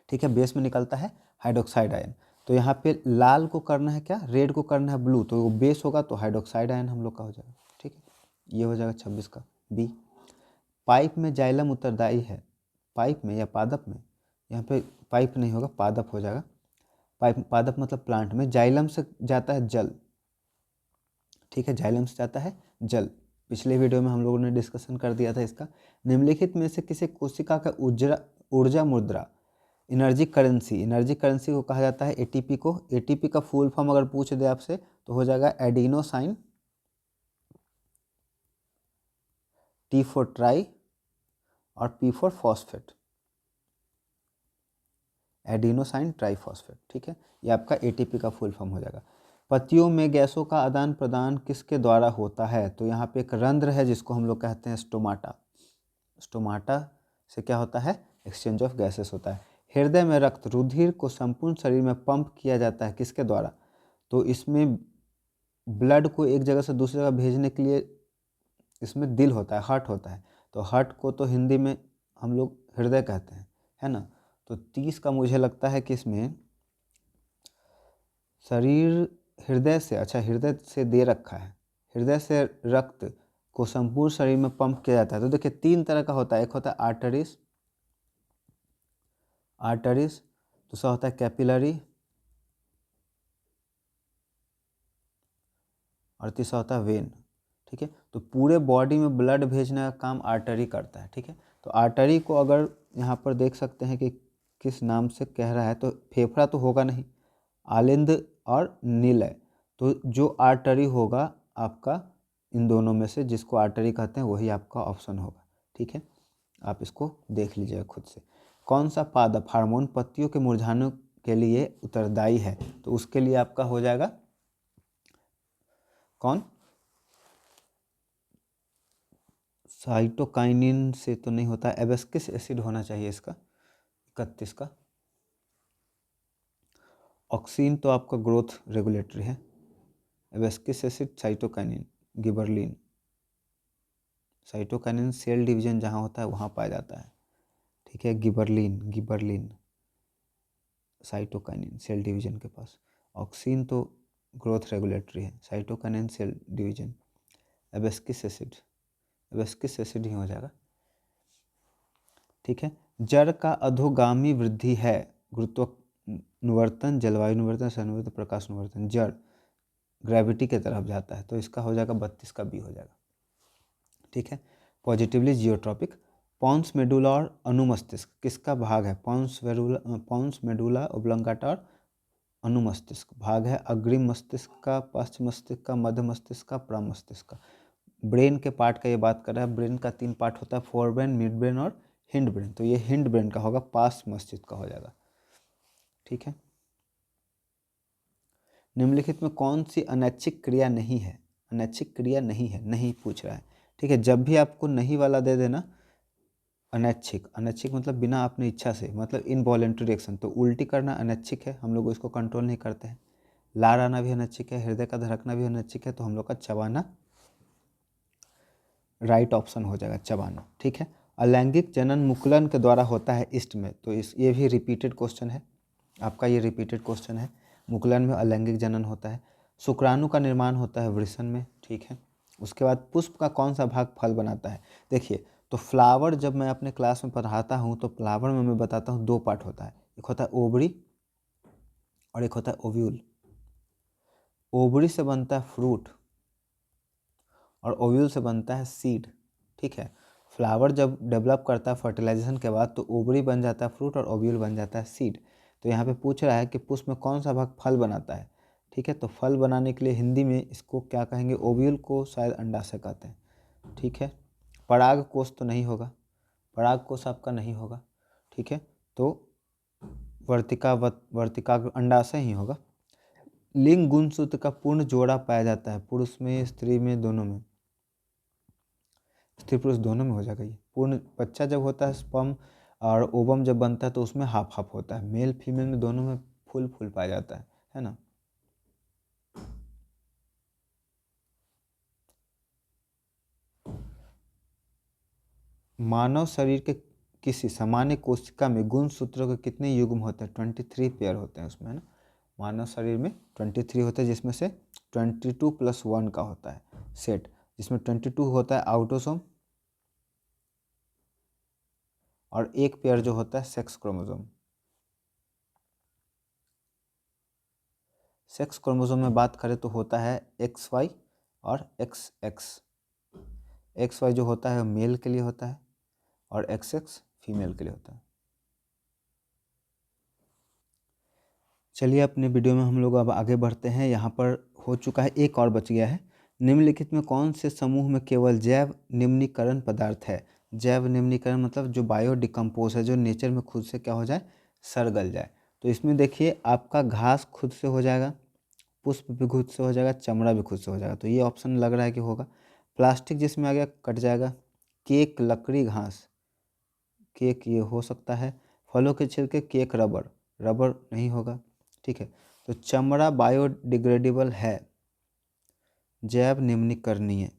ठीक है, बेस में निकलता है हाइड्रोक्साइड आयन। तो यहाँ पे लाल को करना है क्या, रेड को करना है ब्लू, तो वो बेस होगा तो हाइड्रोक्साइड आयन हम लोग का हो जाएगा, ठीक है। ये हो जाएगा 26 का बी। पाइप में जाइलम उत्तरदायी है, पाइप में या पादप में, यहाँ पे पाइप नहीं होगा पादप हो जाएगा, पाइप पादप मतलब प्लांट में, जाइलम से जाता है जल, ठीक है, जाइलम से जाता है जल। पिछले वीडियो में हम लोगों ने डिस्कशन कर दिया था इसका। निम्नलिखित में से किसी कोशिका का ऊर्जा मुद्रा, एनर्जी करेंसी, एनर्जी करेंसी को कहा जाता है ATP को। ATP का फुल फॉर्म अगर पूछ दे आपसे तो हो जाएगा एडिनोसाइन T फॉर ट्राई और P for phosphate, adenosine triphosphate, ठीक है, ये आपका ATP का फुल फॉर्म हो जाएगा। पत्तियों में गैसों का आदान प्रदान किसके द्वारा होता है, तो यहाँ पे एक रंध्र है जिसको हम लोग कहते हैं स्टोमाटा, स्टोमाटा से क्या होता है, एक्सचेंज ऑफ गैसेस होता है। हृदय में रक्त रुधिर को संपूर्ण शरीर में पंप किया जाता है किसके द्वारा, तो इसमें ब्लड को एक जगह से दूसरी जगह भेजने के लिए इसमें दिल होता है, हार्ट होता है, तो हार्ट को तो हिंदी में हम लोग हृदय कहते हैं, है ना। तो 30 का मुझे लगता है कि इसमें शरीर हृदय से, अच्छा हृदय से दे रखा है, हृदय से रक्त को संपूर्ण शरीर में पंप किया जाता है। तो देखिए 3 तरह का होता है, एक होता है आर्टरीज, आर्टरीज, दूसरा होता है कैपिलरी और तीसरा होता है वेन, ठीक है। तो पूरे बॉडी में ब्लड भेजने का काम आर्टरी करता है, ठीक है। तो आर्टरी को अगर यहाँ पर देख सकते हैं कि किस नाम से कह रहा है, तो फेफड़ा तो होगा नहीं, आलिंद और नीलय, तो जो आर्टरी होगा आपका इन दोनों में से जिसको आर्टरी कहते हैं वही आपका ऑप्शन होगा, ठीक है। आप इसको देख लीजिएगा खुद से। कौन सा पादप हार्मोन पत्तियों के मुरझाने के लिए उत्तरदायी है, तो उसके लिए आपका हो जाएगा कौन, साइटोकाइनिन से तो नहीं होता, एब्सिक्सिक एसिड होना चाहिए इसका 31 का। ऑक्सीन तो आपका ग्रोथ रेगुलेटरी है, abscisic acid, cytokinin, gibberellin. Cytokinin cell division जहाँ होता है वहाँ पाया जाता है, ठीक है। गिबरलिन साइटोकाइनिन सेल डिवीजन के पास, ऑक्सीन तो ग्रोथ रेगुलेटरी है, cytokinin cell division, abscisic acid ही हो जाएगा, ठीक है। जड़ का अधोगामी वृद्धि है, गुरुत्वानुवर्तन, जलवायु अनुवर्तन, सन्निवर्तन, प्रकाश अनुवर्तन। जड़ ग्रेविटी के तरफ जाता है, तो इसका हो जाएगा 32 का बी हो जाएगा, ठीक है। Positively geotropic. पॉन्स मेडुला और अनुमस्तिष्क किसका भाग है, पॉन्स मेडुला ओब्लंगाटा और अनुमस्तिष्क भाग है अग्रिम मस्तिष्क का, पश्च मस्तिष्क का, मध्य मस्तिष्क का, प्रम मस्तिष्क का। ब्रेन के पार्ट का ये बात कर रहा है, ब्रेन का 3 पार्ट होता है, फोर ब्रेन, मिड ब्रेन और हिंड ब्रेन, तो ये हिंड ब्रेन का होगा, पास मस्तिष्क का हो जाएगा, ठीक है। निम्नलिखित में कौन सी अनैच्छिक क्रिया नहीं है, अनैच्छिक क्रिया नहीं है, नहीं पूछ रहा है, ठीक है। जब भी आपको नहीं वाला दे देना, अनैच्छिक, अनैच्छिक मतलब बिना अपनी इच्छा से, मतलब इनवॉलेंट्री एक्शन, तो उल्टी करना अनैच्छिक है, हम लोग इसको कंट्रोल नहीं करते हैं। लार आना भी अनैच्छिक है, हृदय का धड़कना भी अनैच्छिक है, तो हम लोग का चबाना राइट ऑप्शन हो जाएगा, चबाना, ठीक है। अलैंगिक जनन मुकुलन के द्वारा होता है ईस्ट में, तो ये भी रिपीटेड क्वेश्चन है आपका, ये रिपीटेड क्वेश्चन है, मुकुलन में अलैंगिक जनन होता है। शुक्राणु का निर्माण होता है वृषण में, ठीक है। उसके बाद पुष्प का कौन सा भाग फल बनाता है, देखिए तो फ्लावर जब मैं अपने क्लास में पढ़ाता हूँ तो फ्लावर में मैं बताता हूँ 2 पार्ट होता है, एक होता है ओवरी और एक होता है ओव्यूल। ओवरी से बनता है फ्रूट और ओव्यूल से बनता है सीड, ठीक है। फ्लावर जब डेवलप करता है फर्टिलाइजेशन के बाद, तो ओवरी बन जाता है फ्रूट और ओव्यूल बन जाता है सीड। तो यहाँ पे पूछ रहा है कि पुष्प में कौन सा भाग फल बनाता है, ठीक है। तो फल बनाने के लिए हिंदी में इसको क्या कहेंगे, ओव्यूल को शायद अंडाशय कहते हैं, ठीक है। पराग कोष तो नहीं होगा, पराग कोष आपका नहीं होगा, ठीक है। तो वर्तिका अंडाशय ही होगा। लिंग गुणसूत्र का पूर्ण जोड़ा पाया जाता है, पुरुष में, स्त्री में, दोनों में, स्त्री पुरुष दोनों में हो जाएगा ये। पूर्ण बच्चा जब होता है, स्पर्म और ओवम जब बनता है, तो उसमें हाफ हाफ होता है, मेल फीमेल में दोनों में फुल फुल पाया जाता है ना। मानव शरीर के किसी सामान्य कोशिका में गुणसूत्रों के कितने युग्म होते हैं, 23 पेयर होते हैं उसमें, है ना। मानव शरीर में 23 होते हैं, जिसमें से 22 + 1 का होता है सेट, जिसमें 22 होता है आउटोसोम और 1 पेयर जो होता है सेक्स क्रोमोसोम। सेक्स क्रोमोसोम में बात करें तो होता है XY और XX। XY जो होता है मेल के लिए होता है और XX फीमेल के लिए होता है। चलिए अपने वीडियो में हम लोग अब आगे बढ़ते हैं। यहाँ पर हो चुका है, एक और बच गया है। निम्नलिखित में कौन से समूह में केवल जैव निम्नीकरण पदार्थ है। जैव निम्नीकरण मतलब जो बायो डिकम्पोज है, जो नेचर में खुद से क्या हो जाए, सड़-गल जाए। तो इसमें देखिए आपका घास खुद से हो जाएगा, पुष्प भी खुद से हो जाएगा, चमड़ा भी खुद से हो जाएगा, तो ये ऑप्शन लग रहा है कि होगा। प्लास्टिक जिसमें आ गया कट जाएगा। केक लकड़ी घास, केक ये हो सकता है। फलों के छिलके केक रबर, रबर नहीं होगा, ठीक है। तो चमड़ा बायोडिग्रेडेबल है, जैव निम्नीकरणीय,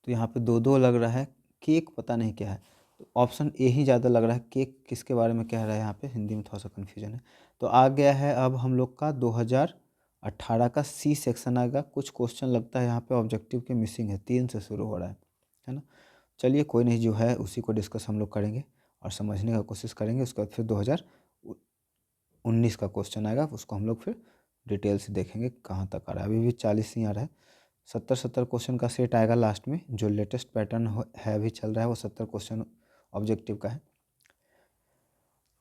तो यहाँ पे 2-2 लग रहा है। केक पता नहीं क्या है, तो ऑप्शन ए ही ज़्यादा लग रहा है। केक किसके बारे में कह रहा है, यहाँ पे हिंदी में थोड़ा सा कन्फ्यूजन है। तो आ गया है अब हम लोग का 2018 का सी सेक्शन आएगा। कुछ क्वेश्चन लगता है यहाँ पे ऑब्जेक्टिव के मिसिंग है, 3 से शुरू हो रहा है ना। चलिए कोई नहीं, जो है उसी को डिस्कस हम लोग करेंगे और समझने का कोशिश करेंगे। उसके बाद फिर 2019 का क्वेश्चन आएगा, उसको हम लोग फिर डिटेल से देखेंगे कहाँ तक आ रहा है। अभी भी 40 ही आ रहा है, 70 क्वेश्चन का सेट आएगा लास्ट में। जो लेटेस्ट पैटर्न है अभी चल रहा है वो 70 क्वेश्चन ऑब्जेक्टिव का है।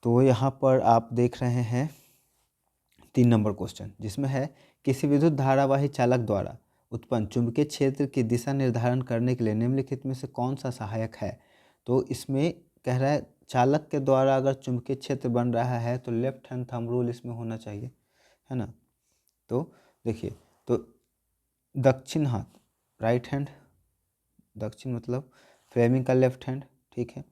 तो यहाँ पर आप देख रहे हैं 3 नंबर क्वेश्चन, जिसमें है किसी विद्युत धारावाही चालक द्वारा उत्पन्न चुंबकीय क्षेत्र की दिशा निर्धारण करने के लिए निम्नलिखित में से कौन सा सहायक है। तो इसमें कह रहा है चालक के द्वारा अगर चुंबकीय क्षेत्र बन रहा है तो लेफ्ट हैंड थंब रूल इसमें होना चाहिए, है ना। तो देखिए, तो दक्षिण हाथ, राइट हैंड, दक्षिण मतलब फ्लेमिंग का लेफ्ट हैंड, ठीक है,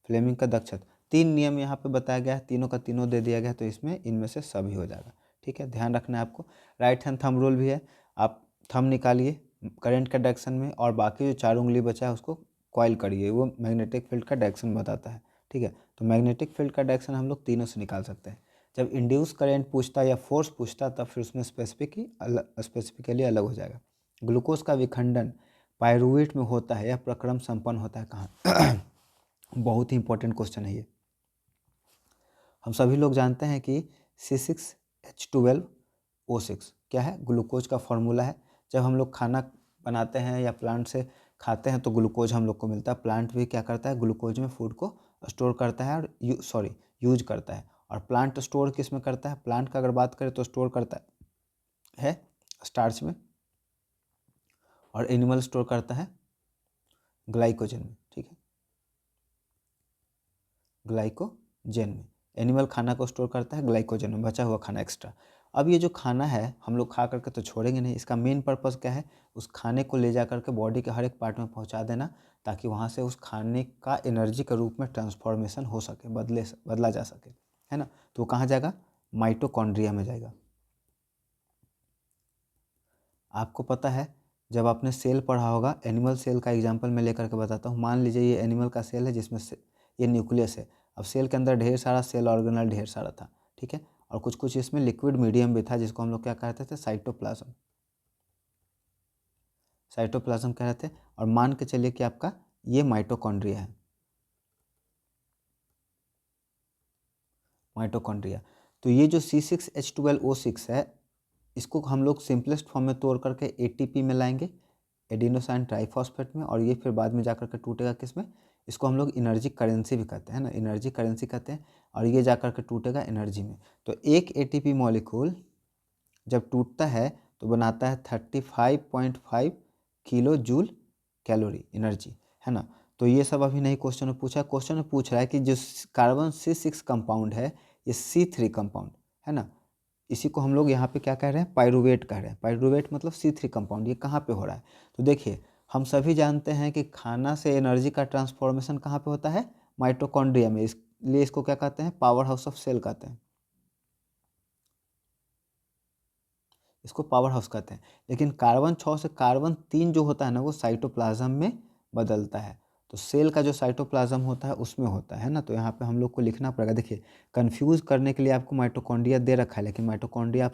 फ्लेमिंग का दक्षिण। 3 नियम यहाँ पे बताया गया है, तीनों का तीनों दे दिया गया है, तो इसमें इनमें से सभी हो जाएगा, ठीक है। ध्यान रखना है आपको। राइट हैंड थंब रूल भी है, आप थंब निकालिए करंट का डायरेक्शन में और बाकी जो 4 उंगली बचा है उसको कॉइल करिए, वो मैग्नेटिक फील्ड का डायरेक्शन बताता है, ठीक है। तो मैग्नेटिक फील्ड का डायरेक्शन हम लोग तीनों से निकाल सकते हैं। जब इंड्यूस करंट पूछता या फोर्स पूछता तब फिर उसमें स्पेसिफिकली अलग हो जाएगा। ग्लूकोज का विखंडन पायरुवेट में होता है, यह प्रक्रम संपन्न होता है कहाँ? बहुत ही इंपॉर्टेंट क्वेश्चन है ये। हम सभी लोग जानते हैं कि C6H12O6 क्या है? ग्लूकोज का फॉर्मूला है। जब हम लोग खाना बनाते हैं या प्लांट से खाते हैं तो ग्लूकोज हम लोग को मिलता है। प्लांट भी क्या करता है? ग्लूकोज में फूड को स्टोर करता है और यूज करता है। और प्लांट स्टोर किस में करता है? प्लांट का अगर बात करें तो स्टोर करता है स्टार्च में, और एनिमल स्टोर करता है ग्लाइकोजन में, ठीक है, ग्लाइकोजन में। एनिमल खाना को स्टोर करता है ग्लाइकोजन में, बचा हुआ खाना एक्स्ट्रा। अब ये जो खाना है हम लोग खा करके तो छोड़ेंगे नहीं, इसका मेन पर्पस क्या है? उस खाने को ले जा करके बॉडी के हर एक पार्ट में पहुंचा देना, ताकि वहाँ से उस खाने का एनर्जी के रूप में ट्रांसफॉर्मेशन हो सके, बदला जा सके, है ना। तो वो कहाँ जाएगा? माइटोकॉन्ड्रिया में जाएगा। आपको पता है जब आपने सेल पढ़ा होगा, एनिमल सेल का एग्जांपल मैं लेकर के बताता हूँ। मान लीजिए ये एनिमल का सेल है जिसमें से ये न्यूक्लियस है। अब सेल के अंदर ढेर सारा सेल ऑर्गेनल ढेर सारा था, ठीक है, और कुछ कुछ इसमें लिक्विड मीडियम भी था जिसको हम लोग क्या कहते थे? साइटोप्लाज्म। साइटोप्लाज्म कह रहे थे। और मान के चलिए कि आपका ये माइटोकॉन्ड्रिया है, माइटोकॉन्ड्रिया। तो ये जो C6H12O6 है, इसको हम लोग सिंपलेस्ट फॉर्म में तोड़ करके ATP में लाएंगे, एडिनोसाइन ट्राइफॉस्फेट में, और ये फिर बाद में जाकर के टूटेगा किस में? इसको हम लोग एनर्जी करेंसी भी कहते हैं ना, एनर्जी करेंसी कहते हैं, और ये जाकर के टूटेगा एनर्जी में। तो एक ATP मॉलिक्यूल जब टूटता है तो बनाता है 35.5 किलो जूल कैलोरी एनर्जी, है ना। तो ये सब अभी नहीं क्वेश्चन में पूछा। क्वेश्चन में पूछ रहा है कि जो कार्बन C6 कंपाउंड है, ये C3 कंपाउंड है ना, इसी को हम लोग यहाँ पे क्या कह रहे हैं? पायरुवेट कह रहे हैं। पायरुवेट मतलब C3 कंपाउंड, ये कहाँ पे हो रहा है? तो देखिए, हम सभी जानते हैं कि खाना से एनर्जी का ट्रांसफॉर्मेशन कहाँ पे होता है? माइटोकॉन्ड्रिया में। इसलिए इसको क्या कहते हैं? पावर हाउस ऑफ सेल कहते हैं, इसको पावर हाउस कहते हैं। लेकिन कार्बन 6 से कार्बन 3 जो होता है ना, वो साइटोप्लाज्म में बदलता है। तो सेल का जो साइटोप्लाज्म होता है उसमें होता है ना। तो यहाँ पे हम लोग को लिखना पड़ेगा। देखिए, कंफ्यूज करने के लिए आपको माइटोकॉन्ड्रिया दे रखा है, लेकिन माइटोकॉन्ड्रिया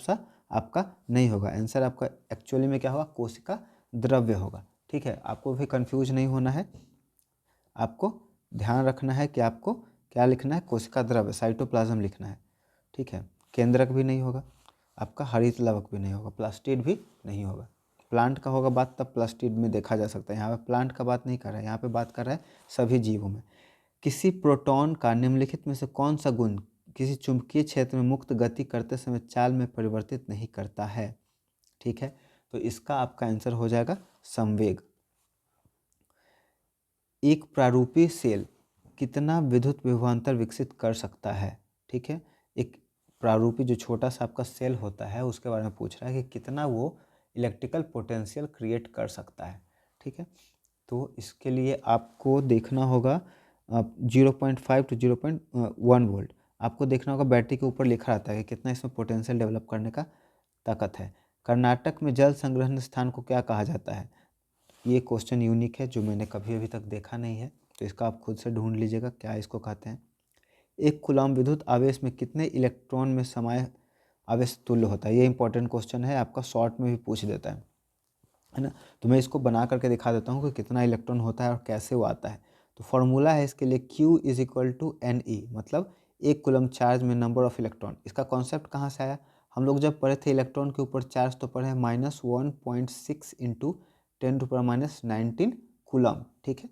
आपका नहीं होगा। आंसर आपका एक्चुअली में क्या होगा? कोशिका द्रव्य होगा, ठीक है। आपको भी कंफ्यूज नहीं होना है, आपको ध्यान रखना है कि आपको क्या लिखना है? कोशिका द्रव्य, साइटोप्लाज्म लिखना है, ठीक है। केंद्रक भी नहीं होगा आपका, हरित लवक भी नहीं होगा, प्लास्टिड भी नहीं होगा। प्लांट का होगा बात तब प्लास्टिड में देखा जा सकता है। यहाँ पे प्लांट का बात नहीं कर रहा है, यहाँ पे बात कर रहा है सभी जीवों में। किसी प्रोटॉन का निम्नलिखित में से कौन सा गुण किसी चुंबकीय क्षेत्र में मुक्त गति करते समय चाल में परिवर्तित नहीं करता है? ठीक है, तो इसका आपका आंसर हो जाएगा संवेग। एक प्रारूपी सेल कितना विद्युत विभवांतर विकसित कर सकता है? ठीक है, एक प्रारूपी जो छोटा सा आपका सेल होता है उसके बारे में पूछ रहा है कि कितना वो इलेक्ट्रिकल पोटेंशियल क्रिएट कर सकता है, ठीक है। तो इसके लिए आपको देखना होगा 0.5 to 0.1 वोल्ट। आपको देखना होगा बैटरी के ऊपर लिखा रहता है कि कितना इसमें पोटेंशियल डेवलप करने का ताकत है। कर्नाटक में जल संग्रहण स्थान को क्या कहा जाता है? ये क्वेश्चन यूनिक है जो मैंने कभी अभी तक देखा नहीं है, तो इसका आप खुद से ढूंढ लीजिएगा क्या इसको कहते हैं। एक कूलम्ब विद्युत आवेश में कितने इलेक्ट्रॉन में समाये आवेश तुल्य होता है? ये इंपॉर्टेंट क्वेश्चन है, आपका शॉर्ट में भी पूछ देता है ना। तो मैं इसको बना करके दिखा देता हूँ कि कितना इलेक्ट्रॉन होता है और कैसे वो आता है। तो फॉर्मूला है इसके लिए Q = Ne, मतलब एक कूलम्ब चार्ज में नंबर ऑफ इलेक्ट्रॉन। इसका कॉन्सेप्ट कहाँ से आया? हम लोग जब पढ़े थे इलेक्ट्रॉन के ऊपर चार्ज, तो पढ़े -1.6 × 10⁻19 कूलम्ब, ठीक है।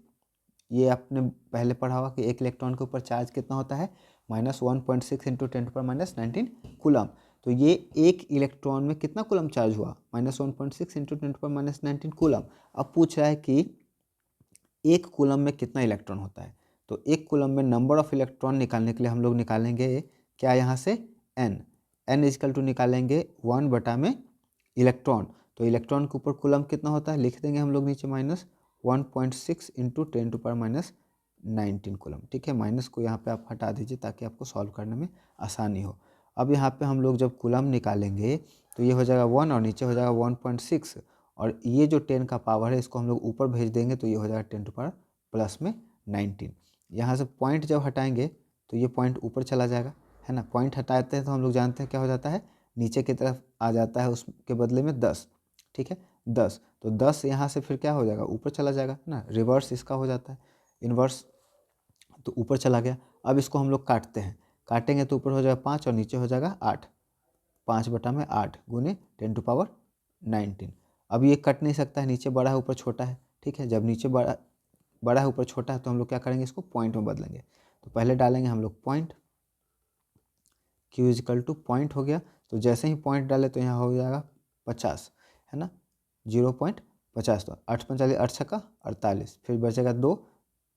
ये आपने पहले पढ़ा होगा कि एक इलेक्ट्रॉन के ऊपर चार्ज कितना होता है? -1.6 × 10⁻19 कूलम्ब। तो ये एक इलेक्ट्रॉन में कितना कूलम्ब चार्ज हुआ? -1.6 × 10⁻19 कूलम्ब। अब पूछ रहा है कि एक कूलम्ब में कितना इलेक्ट्रॉन होता है। तो एक कूलम में नंबर ऑफ इलेक्ट्रॉन निकालने के लिए हम लोग निकालेंगे क्या, यहाँ से n इजकल टू निकालेंगे 1 बटा में इलेक्ट्रॉन। तो इलेक्ट्रॉन के ऊपर कूलम कितना होता है, लिख देंगे हम लोग नीचे -1.6 इंटू 10⁻⁹ कूलम। ठीक है, माइनस को यहाँ पे आप हटा दीजिए ताकि आपको सॉल्व करने में आसानी हो। अब यहाँ पे हम लोग जब कूलम निकालेंगे तो ये हो जाएगा 1 और नीचे हो जाएगा 1.6, और ये जो 10 का पावर है इसको हम लोग ऊपर भेज देंगे तो ये हो जाएगा 10⁻+19। यहाँ से पॉइंट जब हटाएंगे तो ये पॉइंट ऊपर चला जाएगा, है ना। पॉइंट हटाते हैं तो हम लोग जानते हैं क्या हो जाता है, नीचे की तरफ आ जाता है, उसके बदले में 10। ठीक है, 10, तो 10 यहाँ से फिर क्या हो जाएगा, ऊपर चला जाएगा ना, रिवर्स इसका हो जाता है, इन्वर्स, तो ऊपर चला गया। अब इसको हम लोग काटते हैं, काटेंगे तो ऊपर हो जाएगा 5 और नीचे हो जाएगा 8, 5 बटा में 8 गुने 10⁻19। अब ये कट नहीं सकता है, नीचे बड़ा है ऊपर छोटा है। ठीक है, जब नीचे बड़ा है ऊपर छोटा है तो हम लोग क्या करेंगे, इसको पॉइंट में बदलेंगे। तो पहले डालेंगे हम लोग point, Q equal to point हो गया, तो जैसे ही पॉइंट डाले तो यहाँ हो जाएगा 50, है ना, 0.50। तो 8 45 8 छक्का 48, फिर बचेगा 2,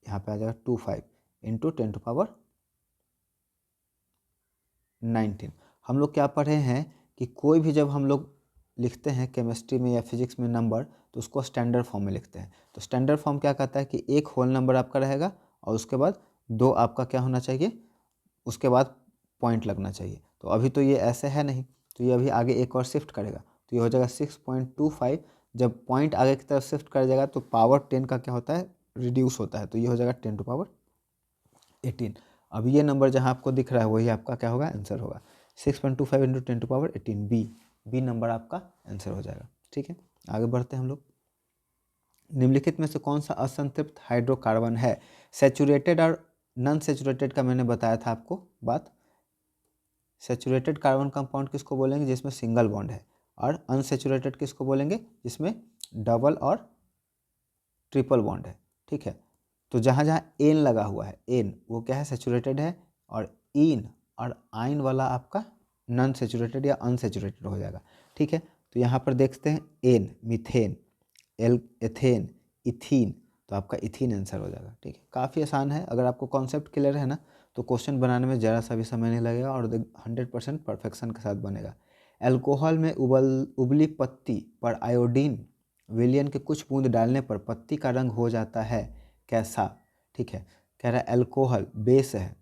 यहाँ पे आ जाएगा 25 इंटू 10⁻19। हम लोग क्या पढ़े हैं कि कोई भी जब हम लोग लिखते हैं केमिस्ट्री में या फिजिक्स में नंबर, तो उसको स्टैंडर्ड फॉर्म में लिखते हैं। तो स्टैंडर्ड फॉर्म क्या कहता है कि एक होल नंबर आपका रहेगा और उसके बाद 2 आपका क्या होना चाहिए, उसके बाद पॉइंट लगना चाहिए। तो अभी तो ये ऐसे है नहीं, तो ये अभी आगे एक और शिफ्ट करेगा, तो ये हो जाएगा 6.25। जब पॉइंट आगे की तरफ शिफ्ट कर जाएगा तो पावर 10 का क्या होता है, रिड्यूस होता है, तो ये हो जाएगा 10⁻18। अब ये नंबर जहाँ आपको दिख रहा है वही आपका क्या होगा, आंसर होगा 6.25 इंटू 10⁻18, बी नंबर आपका आंसर हो जाएगा। ठीक है, आगे बढ़ते हैं हम लोग। निम्नलिखित में से कौन सा असंतृप्त हाइड्रोकार्बन है, सेचुरेटेड और नॉन सेचुरेटेड का मैंने बताया था आपको बात। सेचुरेटेड कार्बन कंपाउंड किसको बोलेंगे, जिसमें सिंगल बॉन्ड है, और अनसेचुरेटेड किसको बोलेंगे, जिसमें डबल और ट्रिपल बॉन्ड है। ठीक है, तो जहाँ जहाँ एन लगा हुआ है, एन वो क्या है, सेचुरेटेड है, और इन और आइन वाला आपका नॉन सेचुरेटेड या अनसेचुरेटेड हो जाएगा। ठीक है, तो यहाँ पर देखते हैं एन मीथेन, एथेन, इथीन, तो आपका इथीन आंसर हो जाएगा। ठीक है, काफ़ी आसान है, अगर आपको कॉन्सेप्ट क्लियर है ना तो क्वेश्चन बनाने में ज़रा सा भी समय नहीं लगेगा और 100% परफेक्शन के साथ बनेगा। अल्कोहल में उबली पत्ती पर आयोडीन विलयन के कुछ बूंद डालने पर पत्ती का रंग हो जाता है कैसा। ठीक है, कह रहा है अल्कोहल बेस है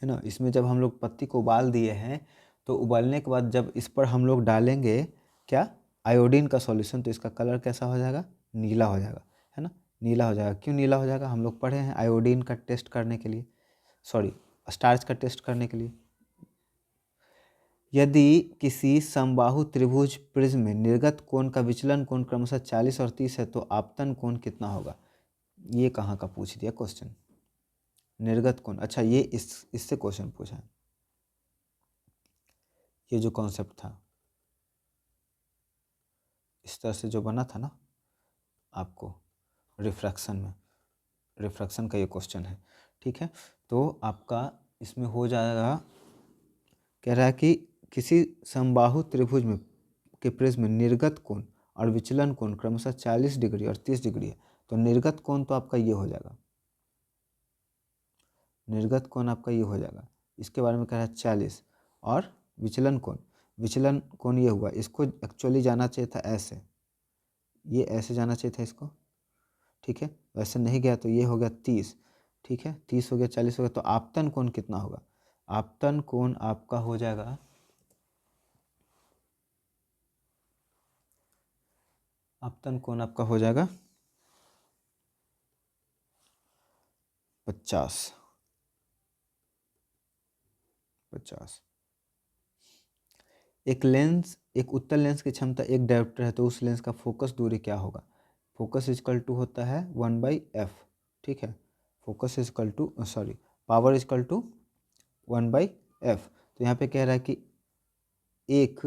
ना, इसमें जब हम लोग पत्ती को उबाल दिए हैं तो उबालने के बाद जब इस पर हम लोग डालेंगे क्या, आयोडीन का सॉल्यूशन, तो इसका कलर कैसा हो जाएगा, नीला हो जाएगा, है ना, नीला हो जाएगा। क्यों नीला हो जाएगा, हम लोग पढ़े हैं आयोडीन का टेस्ट करने के लिए, सॉरी स्टार्च का टेस्ट करने के लिए। यदि किसी समबाहु त्रिभुज प्रिज्म में निर्गत कोण का विचलन कोण क्रमशः 40 और 30 है तो आपतन कोण कितना होगा। ये कहाँ का पूछ दिया क्वेश्चन, निर्गत कोण, अच्छा ये इससे क्वेश्चन पूछा है। ये जो कॉन्सेप्ट था इस तरह से जो बना था ना आपको रिफ्रैक्शन में, रिफ्रैक्शन का ये क्वेश्चन है। ठीक है, तो आपका इसमें हो जाएगा, कह रहा है कि किसी समबाहु त्रिभुज में के प्रिज्म में निर्गत कोण और विचलन कोण क्रमशः 40 डिग्री और 30 डिग्री है, तो निर्गत कोण तो आपका ये हो जाएगा, निर्गत कोण आपका ये हो जाएगा, इसके बारे में कह रहा है 40, और विचलन कोण ये हुआ, इसको एक्चुअली जाना चाहिए था ऐसे, ये ऐसे जाना चाहिए था इसको। ठीक है, वैसे नहीं गया तो ये हो गया 30। ठीक है, 30 हो गया, 40 हो गया, तो आपतन कोण कितना होगा, आपतन कोण आपका हो जाएगा, आपतन कोण आपका हो जाएगा 50। एक उत्तल लेंस की क्षमता एक डायोप्टर है तो उस लेंस का फोकस दूरी क्या होगा। फोकस इजकल टू होता है 1/f। ठीक है, focus equal to sorry power equal to 1/f। तो यहाँ पे कह रहा है कि एक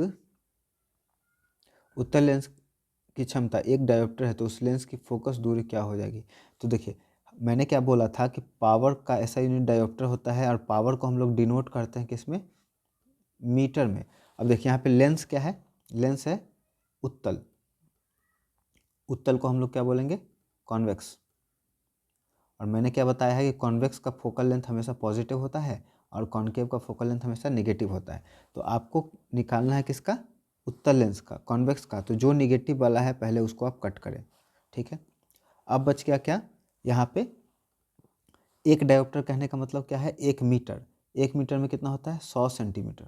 उत्तल लेंस की क्षमता एक डायोप्टर है तो उस लेंस की फोकस दूरी क्या हो जाएगी। तो देखिए मैंने क्या बोला था कि पावर का ऐसा यूनिट डायोप्टर होता है और पावर को हम लोग डिनोट करते हैं किसमें, मीटर में। अब देखिए यहाँ पे लेंस क्या है, लेंस है उत्तल, उत्तल को हम लोग क्या बोलेंगे, कॉन्वेक्स, और मैंने क्या बताया है कि कॉन्वेक्स का फोकल लेंथ हमेशा पॉजिटिव होता है और कॉन्केव का फोकल लेंथ हमेशा नेगेटिव होता है। तो आपको निकालना है किसका, उत्तल लेंस का, कॉन्वेक्स का। तो जो नेगेटिव वाला है पहले उसको आप कट करें, ठीक है। अब बच गया क्या, यहाँ पे एक डायोप्टर कहने का मतलब क्या है, 1 मीटर। 1 मीटर में कितना होता है, 100 सेंटीमीटर।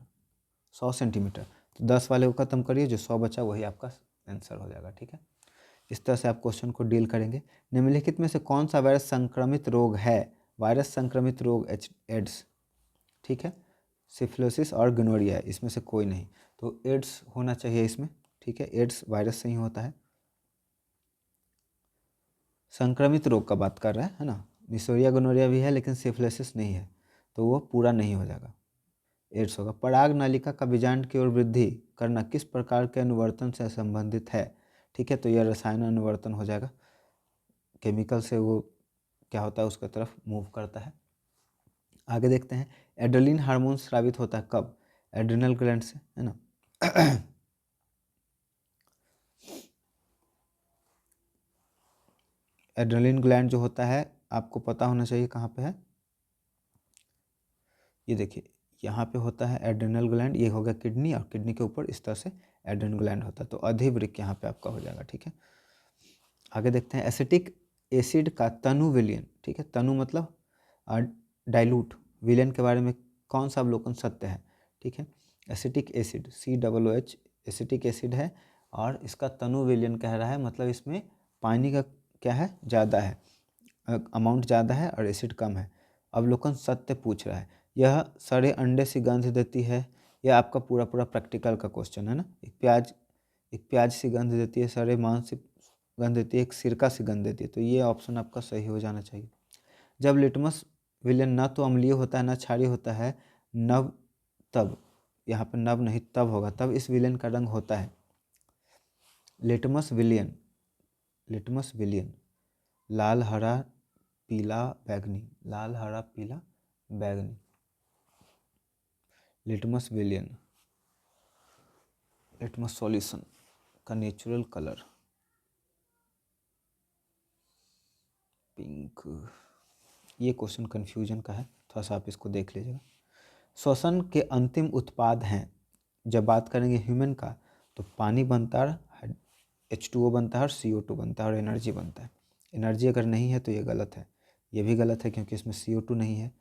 100 सेंटीमीटर, तो 10 वाले को खत्म करिए, जो 100 बचा वही आपका आंसर हो जाएगा, ठीक है। इस तरह से आप क्वेश्चन को डील करेंगे। निम्नलिखित में से कौन सा वायरस संक्रमित रोग है, वायरस संक्रमित रोग एड्स, ठीक है, सिफिलिस और गोनोरिया, इसमें से कोई नहीं। तो एड्स होना चाहिए इसमें, ठीक है, एड्स वायरस से ही होता है। संक्रमित रोग का बात कर रहा है ना, निसोरिया गोनोरिया भी है लेकिन सिफिलिस नहीं है, तो वो पूरा नहीं हो जाएगा, एड्स होगा। पराग नालिका का बीजांड की ओर वृद्धि करना किस प्रकार के अनुवर्तन से संबंधित है, ठीक है, तो यह रसायन अनुवर्तन हो जाएगा, केमिकल से वो क्या होता है उसके तरफ मूव करता है। आगे देखते हैं, एड्रेनलिन हार्मोन स्रावित होता है कब, एड्रिनल ग्लैंड से, है ना। एड्रेनलिन ग्लैंड जो होता है आपको पता होना चाहिए कहाँ पे है, ये देखिए यहाँ पे होता है एड्रेनल ग्लैंड, ये हो गया किडनी, और किडनी के ऊपर इस तरह से एड्रेनल ग्लैंड होता है, तो अधिवृक्क यहाँ पे आपका हो जाएगा, ठीक है। आगे देखते हैं, एसिटिक एसिड का तनु विलयन, ठीक है, तनु मतलब डाइल्यूट, विलयन के बारे में कौन सा अवलोकन सत्य है, ठीक है। Acetic acid COOH acetic acid है और इसका तनु विलयन कह रहा है, मतलब इसमें पानी का क्या है, ज़्यादा है, अमाउंट ज़्यादा है और एसिड कम है। अवलोकन सत्य पूछ रहा है, यह सड़े अंडे सी गंध देती है, यह आपका पूरा पूरा प्रैक्टिकल का क्वेश्चन है ना। एक प्याज सी गंध देती है, सड़े मांस से गंध देती है, एक सिरका से गंध देती है, तो ये ऑप्शन आपका सही हो जाना चाहिए। जब लिटमस विलयन न तो अम्लीय होता है न क्षारीय होता है, नव तब, यहाँ पर नव नहीं तब होगा, तब इस विलयन का रंग होता है लिटमस विलयन लाल हरा पीला बैगनी, लाल हरा पीला बैगनी, लिटमस विलयन, लिटमस सॉल्यूशन का नेचुरल कलर पिंक। ये क्वेश्चन कन्फ्यूजन का है, थोड़ा सा आप इसको देख लीजिएगा। श्वसन के अंतिम उत्पाद हैं, जब बात करेंगे ह्यूमन का, तो पानी बनता है, H2O बनता है और CO2 बनता है और एनर्जी बनता है। एनर्जी अगर नहीं है तो ये गलत है, ये भी गलत है क्योंकि इसमें CO2 नहीं है,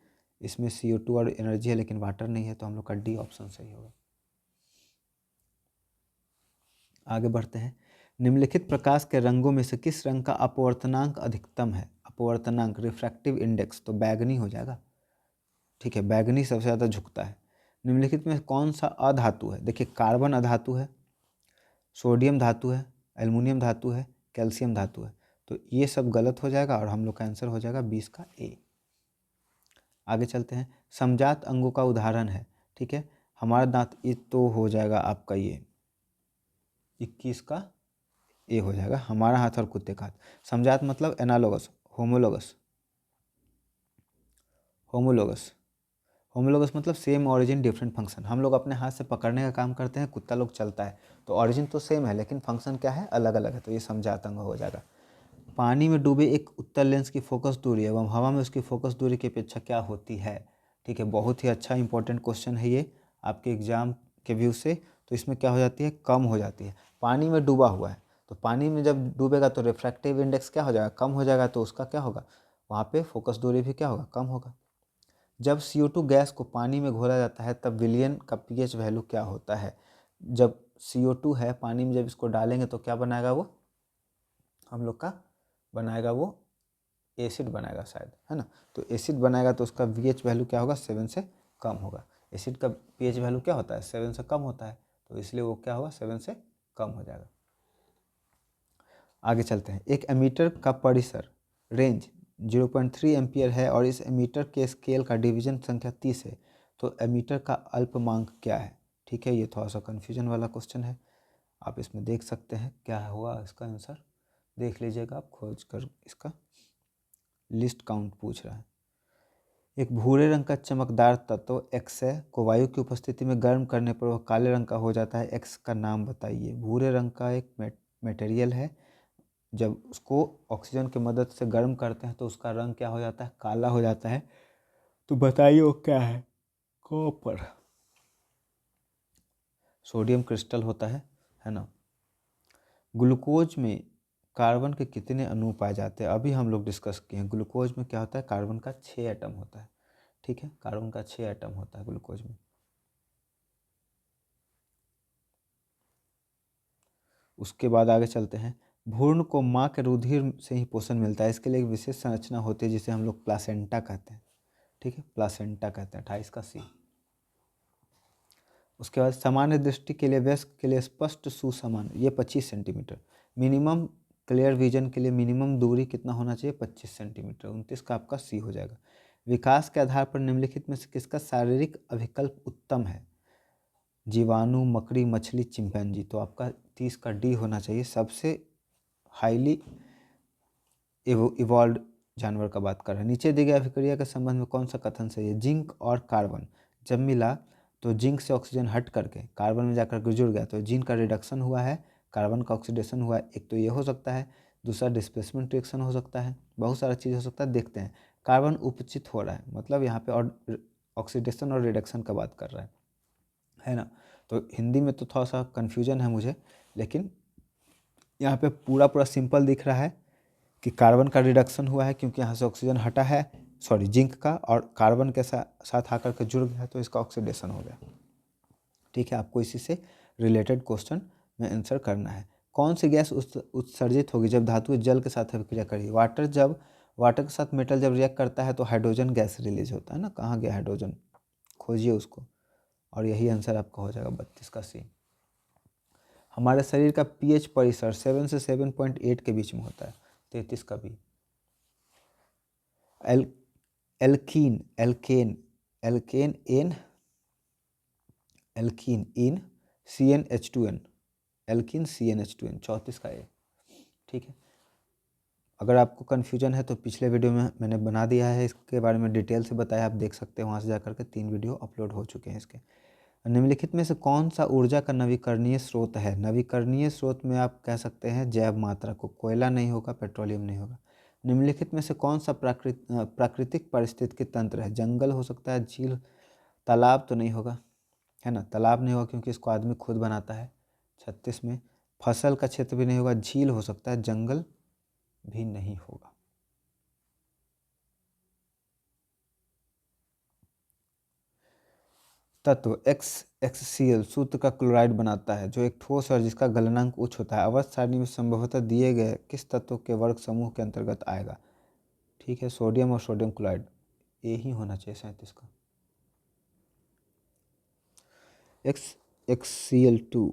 इसमें CO2 और एनर्जी है लेकिन वाटर नहीं है, तो हम लोग का D ऑप्शन सही होगा। आगे बढ़ते हैं, निम्नलिखित प्रकाश के रंगों में से किस रंग का अपवर्तनांक अधिकतम है, अपवर्तनांक रिफ्रैक्टिव इंडेक्स, तो बैगनी हो जाएगा, ठीक है, बैगनी सबसे ज़्यादा झुकता है। निम्नलिखित में कौन सा अधातु है, देखिए कार्बन अधातु है, सोडियम धातु है, एल्युमिनियम धातु है, कैल्शियम धातु है, तो ये सब गलत हो जाएगा और हम लोग का आंसर हो जाएगा 20 का ए। आगे चलते हैं, समजात अंगों का उदाहरण है, ठीक है, हमारा दांत, ये तो हो जाएगा आपका ये 21 का ए हो जाएगा, हमारा हाथ और कुत्ते का हाथ। समजात मतलब एनालोगस, होमोलोगस, होमोलोगस, होमोलोगस मतलब सेम ऑरिजिन डिफरेंट फंक्शन। हम लोग अपने हाथ से पकड़ने का काम करते हैं, कुत्ता लोग चलता है, तो ऑरिजिन तो सेम है लेकिन फंक्शन क्या है, अलग अलग है, तो ये समजात अंग हो जाएगा। पानी में डूबे एक उत्तल लेंस की फोकस दूरी एवं हवा में उसकी फोकस दूरी की अपेक्षा क्या होती है, ठीक है, बहुत ही अच्छा इंपॉर्टेंट क्वेश्चन है ये आपके एग्जाम के व्यू से। तो इसमें क्या हो जाती है, कम हो जाती है। पानी में डूबा हुआ है, तो पानी में जब डूबेगा तो रिफ्रैक्टिव इंडेक्स क्या हो जाएगा, कम हो जाएगा, तो उसका क्या होगा, वहाँ पे फोकस दूरी भी क्या होगा, कम होगा। जब CO2 गैस को पानी में घोला जाता है तब विलयन का pH वैल्यू क्या होता है, जब CO2 है पानी में, जब इसको डालेंगे तो क्या बनाएगा, वो हम लोग का बनाएगा, वो एसिड बनाएगा शायद, है ना। तो एसिड बनाएगा तो उसका VH वैल्यू क्या होगा, 7 से कम होगा। एसिड का pH वैल्यू क्या होता है, 7 से कम होता है, तो इसलिए वो क्या होगा, 7 से कम हो जाएगा। आगे चलते हैं, एक एमीटर का परिसर रेंज 0.3 एम्पियर है और इस एमीटर के स्केल का डिवीजन संख्या 30 है, तो एमीटर का अल्पमांक क्या है, ठीक है, ये थोड़ा सा कन्फ्यूजन वाला क्वेश्चन है, आप इसमें देख सकते हैं क्या हुआ इसका आंसर, देख लीजिएगा आप खोज कर, इसका लिस्ट काउंट पूछ रहा है। एक भूरे रंग का चमकदार तत्व एक्स को वायु की उपस्थिति में गर्म करने पर वह काले रंग का हो जाता है, एक्स का नाम बताइए। भूरे रंग का एक मटेरियल है जब उसको ऑक्सीजन की मदद से गर्म करते हैं तो उसका रंग क्या हो जाता है, काला हो जाता है। तो बताइए वो क्या है, कॉपर, सोडियम क्रिस्टल होता है ना। ग्लूकोज में कार्बन के कितने अणु पाए जाते हैं, अभी हम लोग डिस्कस किए हैं। ग्लूकोज में क्या होता है, कार्बन का 6 एटम होता है, ठीक है, कार्बन का 6 एटम होता है ग्लूकोज में। उसके बाद आगे चलते हैं। भ्रूण को माँ के रुधिर से ही पोषण मिलता है, इसके लिए एक विशेष संरचना होती है जिसे हम लोग प्लासेंटा कहते हैं, ठीक है, प्लासेंटा कहते हैं, 28 का सी। उसके बाद सामान्य दृष्टि के लिए वयस्क के लिए स्पष्ट सुसमान, ये 25 सेंटीमीटर। मिनिमम क्लियर विजन के लिए मिनिमम दूरी कितना होना चाहिए, 25 सेंटीमीटर, 29 का आपका सी हो जाएगा। विकास के आधार पर निम्नलिखित में से किसका शारीरिक अभिकल्प उत्तम है, जीवाणु, मकड़ी, मछली, चिंपैंजी, तो आपका 30 का डी होना चाहिए। सबसे हाईली इवॉल्व जानवर का बात कर रहे हैं। नीचे दी गई अभिक्रिया के संबंध में कौन सा कथन सही है, जिंक और कार्बन जब मिला तो जिंक से ऑक्सीजन हट करके कार्बन में जाकर जुड़ गया तो जिंक का रिडक्शन हुआ है, कार्बन का ऑक्सीडेशन हुआ है। एक तो ये हो सकता है, दूसरा डिस्प्लेसमेंट रिएक्शन हो सकता है, बहुत सारा चीज़ हो सकता है। देखते हैं, कार्बन उपचित हो रहा है, मतलब यहाँ पे और ऑक्सीडेशन और रिडक्शन का बात कर रहा है ना। तो हिंदी में तो थोड़ा सा कन्फ्यूजन है मुझे, लेकिन यहाँ पे पूरा पूरा सिंपल दिख रहा है कि कार्बन का रिडक्शन हुआ है क्योंकि यहाँ से ऑक्सीजन हटा है, सॉरी जिंक का, और कार्बन के साथ आकर के जुड़ गया तो इसका ऑक्सीडेशन हो गया, ठीक है। आपको इसी से रिलेटेड क्वेश्चन में आंसर करना है। कौन सी गैस उत्सर्जित होगी जब धातु जल के साथ अभिक्रिया करेगी, वाटर, जब वाटर के साथ मेटल जब रिएक्ट करता है तो हाइड्रोजन गैस रिलीज होता है ना। कहाँ गया हाइड्रोजन, खोजिए उसको, और यही आंसर आपका हो जाएगा 32 का सी। हमारे शरीर का पीएच परिसर 7 से 7.8 के बीच में होता है, 33 का B. Alkene alkane alkane and alkene in CnH2n, alkene CnH2n, 34 का ए, ठीक है। अगर आपको कन्फ्यूजन है तो पिछले वीडियो में मैंने बना दिया है, इसके बारे में डिटेल से बताया, आप देख सकते हैं, वहाँ से जाकर के 3 वीडियो अपलोड हो चुके हैं इसके। निम्नलिखित में से कौन सा ऊर्जा का नवीकरणीय स्रोत है, नवीकरणीय स्रोत में आप कह सकते हैं जैव मात्रा को, कोयला नहीं होगा, पेट्रोलियम नहीं होगा। निम्नलिखित में से कौन सा प्राकृतिक पारिस्थितिकी तंत्र है, जंगल हो सकता है, झील, तालाब तो नहीं होगा, है ना, तालाब नहीं होगा क्योंकि इसको आदमी खुद बनाता है। 36 में फसल का क्षेत्र भी नहीं होगा, झील हो सकता है, जंगल भी नहीं होगा। तत्व XCl सूत्र का क्लोराइड बनाता है जो एक ठोस और जिसका गलनांक उच्च होता है। अवस्था सारणी में संभवतः दिए गए किस तत्व के वर्ग समूह के अंतर्गत आएगा, ठीक है, सोडियम और सोडियम क्लोराइड, ये ही होना चाहिए 37 का। XCl2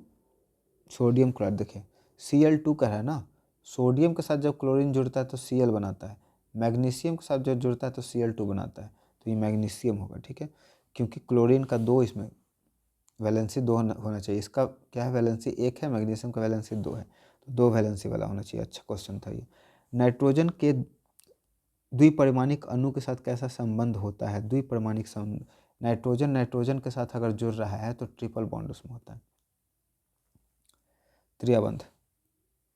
सोडियम क्लोराइड, देखिए Cl2 का है ना, सोडियम के साथ जब क्लोरीन जुड़ता है तो Cl बनाता है, मैग्नीशियम के साथ जब जुड़ता है तो Cl2 बनाता है, तो ये मैग्नीशियम होगा, ठीक है, क्योंकि क्लोरीन का 2 इसमें वैलेंसी 2 होना चाहिए। इसका क्या है, वैलेंसी 1 है, मैग्नीशियम का वैलेंसी 2 है, तो 2 वैलेंसी वाला होना चाहिए। अच्छा क्वेश्चन था ये। नाइट्रोजन के द्विपरिमाणिक अणु के साथ कैसा संबंध होता है, द्विपरिमाणिक संबंध, नाइट्रोजन के साथ अगर जुड़ रहा है तो ट्रिपल बॉन्ड उसमें होता है, त्रियाबंध,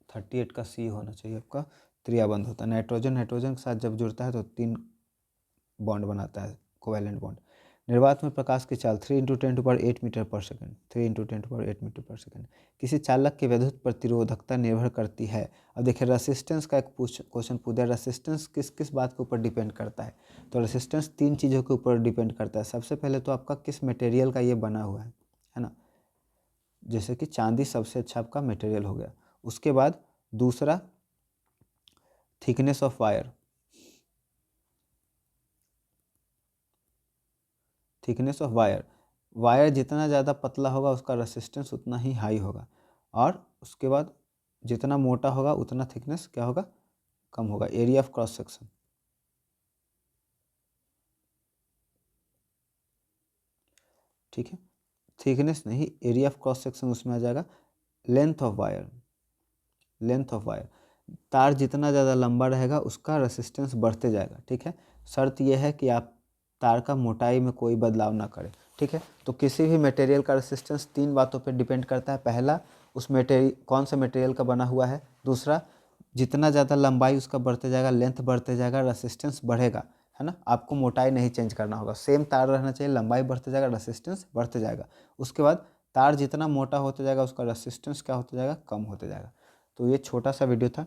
38 का सी होना चाहिए आपका, त्रियाबंध होता है। नाइट्रोजन के साथ जब जुड़ता है तो 3 बॉन्ड बनाता है, कोवैलेंट बॉन्ड। निर्वात में प्रकाश की चाल 3×10⁸ मीटर पर सेकंड, 3×10⁸ मीटर पर सेकंड। किसी चालक की विद्युत प्रतिरोधकता निर्भर करती है। अब देखिए रेसिस्टेंस का एक क्वेश्चन पूछा, रेसिस्टेंस किस किस बात के ऊपर डिपेंड करता है, तो रेसिस्टेंस 3 चीज़ों के ऊपर डिपेंड करता है। सबसे पहले तो आपका किस मटेरियल का ये बना हुआ है ना, जैसे कि चांदी सबसे अच्छा आपका मटेरियल हो गया। उसके बाद दूसरा thickness of wire, thickness of wire, wire जितना ज़्यादा पतला होगा उसका रेसिस्टेंस उतना ही हाई होगा, और उसके बाद जितना मोटा होगा उतना थिकनेस क्या होगा, कम होगा। एरिया ऑफ क्रॉस सेक्शन, ठीक है, थिकनेस नहीं, एरिया ऑफ क्रॉस सेक्शन उसमें आ जाएगा। Length of wire, length of wire, तार जितना ज़्यादा लंबा रहेगा उसका रेसिस्टेंस बढ़ते जाएगा, ठीक है। शर्त यह है कि आप तार का मोटाई में कोई बदलाव ना करें, ठीक है। तो किसी भी मटेरियल का रेसिस्टेंस 3 बातों पर डिपेंड करता है। पहला, उस मटेरियल कौन सा मटेरियल का बना हुआ है, दूसरा जितना ज़्यादा लंबाई उसका बढ़ते जाएगा, लेंथ बढ़ते जाएगा, रेसिस्टेंस बढ़ेगा, है ना। आपको मोटाई नहीं चेंज करना होगा, सेम तार रहना चाहिए, लंबाई बढ़ते जाएगा, रेसिस्टेंस बढ़ते जाएगा। उसके बाद तार जितना मोटा होते जाएगा उसका रेसिस्टेंस क्या होता जाएगा, कम होते जाएगा। तो ये छोटा सा वीडियो था,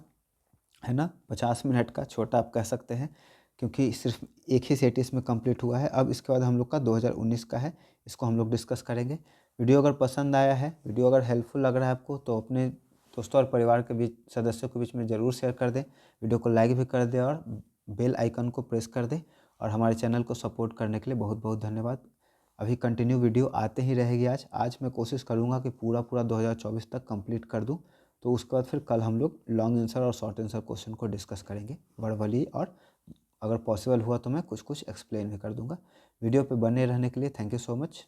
है ना, 50 मिनट का, छोटा आप कह सकते हैं, क्योंकि सिर्फ एक ही सेट इसमें कंप्लीट हुआ है। अब इसके बाद हम लोग का 2019 का है, इसको हम लोग डिस्कस करेंगे। वीडियो अगर पसंद आया है, वीडियो अगर हेल्पफुल लग रहा है आपको, तो अपने दोस्तों और परिवार के बीच, सदस्यों के बीच में ज़रूर शेयर कर दें, वीडियो को लाइक भी कर दें और बेल आइकन को प्रेस कर दें। और हमारे चैनल को सपोर्ट करने के लिए बहुत बहुत धन्यवाद। अभी कंटिन्यू वीडियो आते ही रहेगी। आज मैं कोशिश करूँगा कि पूरा 2024 तक कंप्लीट कर दूँ। तो उसके बाद फिर कल हम लोग लॉन्ग आंसर और शॉर्ट आंसर क्वेश्चन को डिस्कस करेंगे वर्बली, और अगर पॉसिबल हुआ तो मैं कुछ कुछ एक्सप्लेन भी कर दूंगा। वीडियो पे बने रहने के लिए थैंक यू सो मच।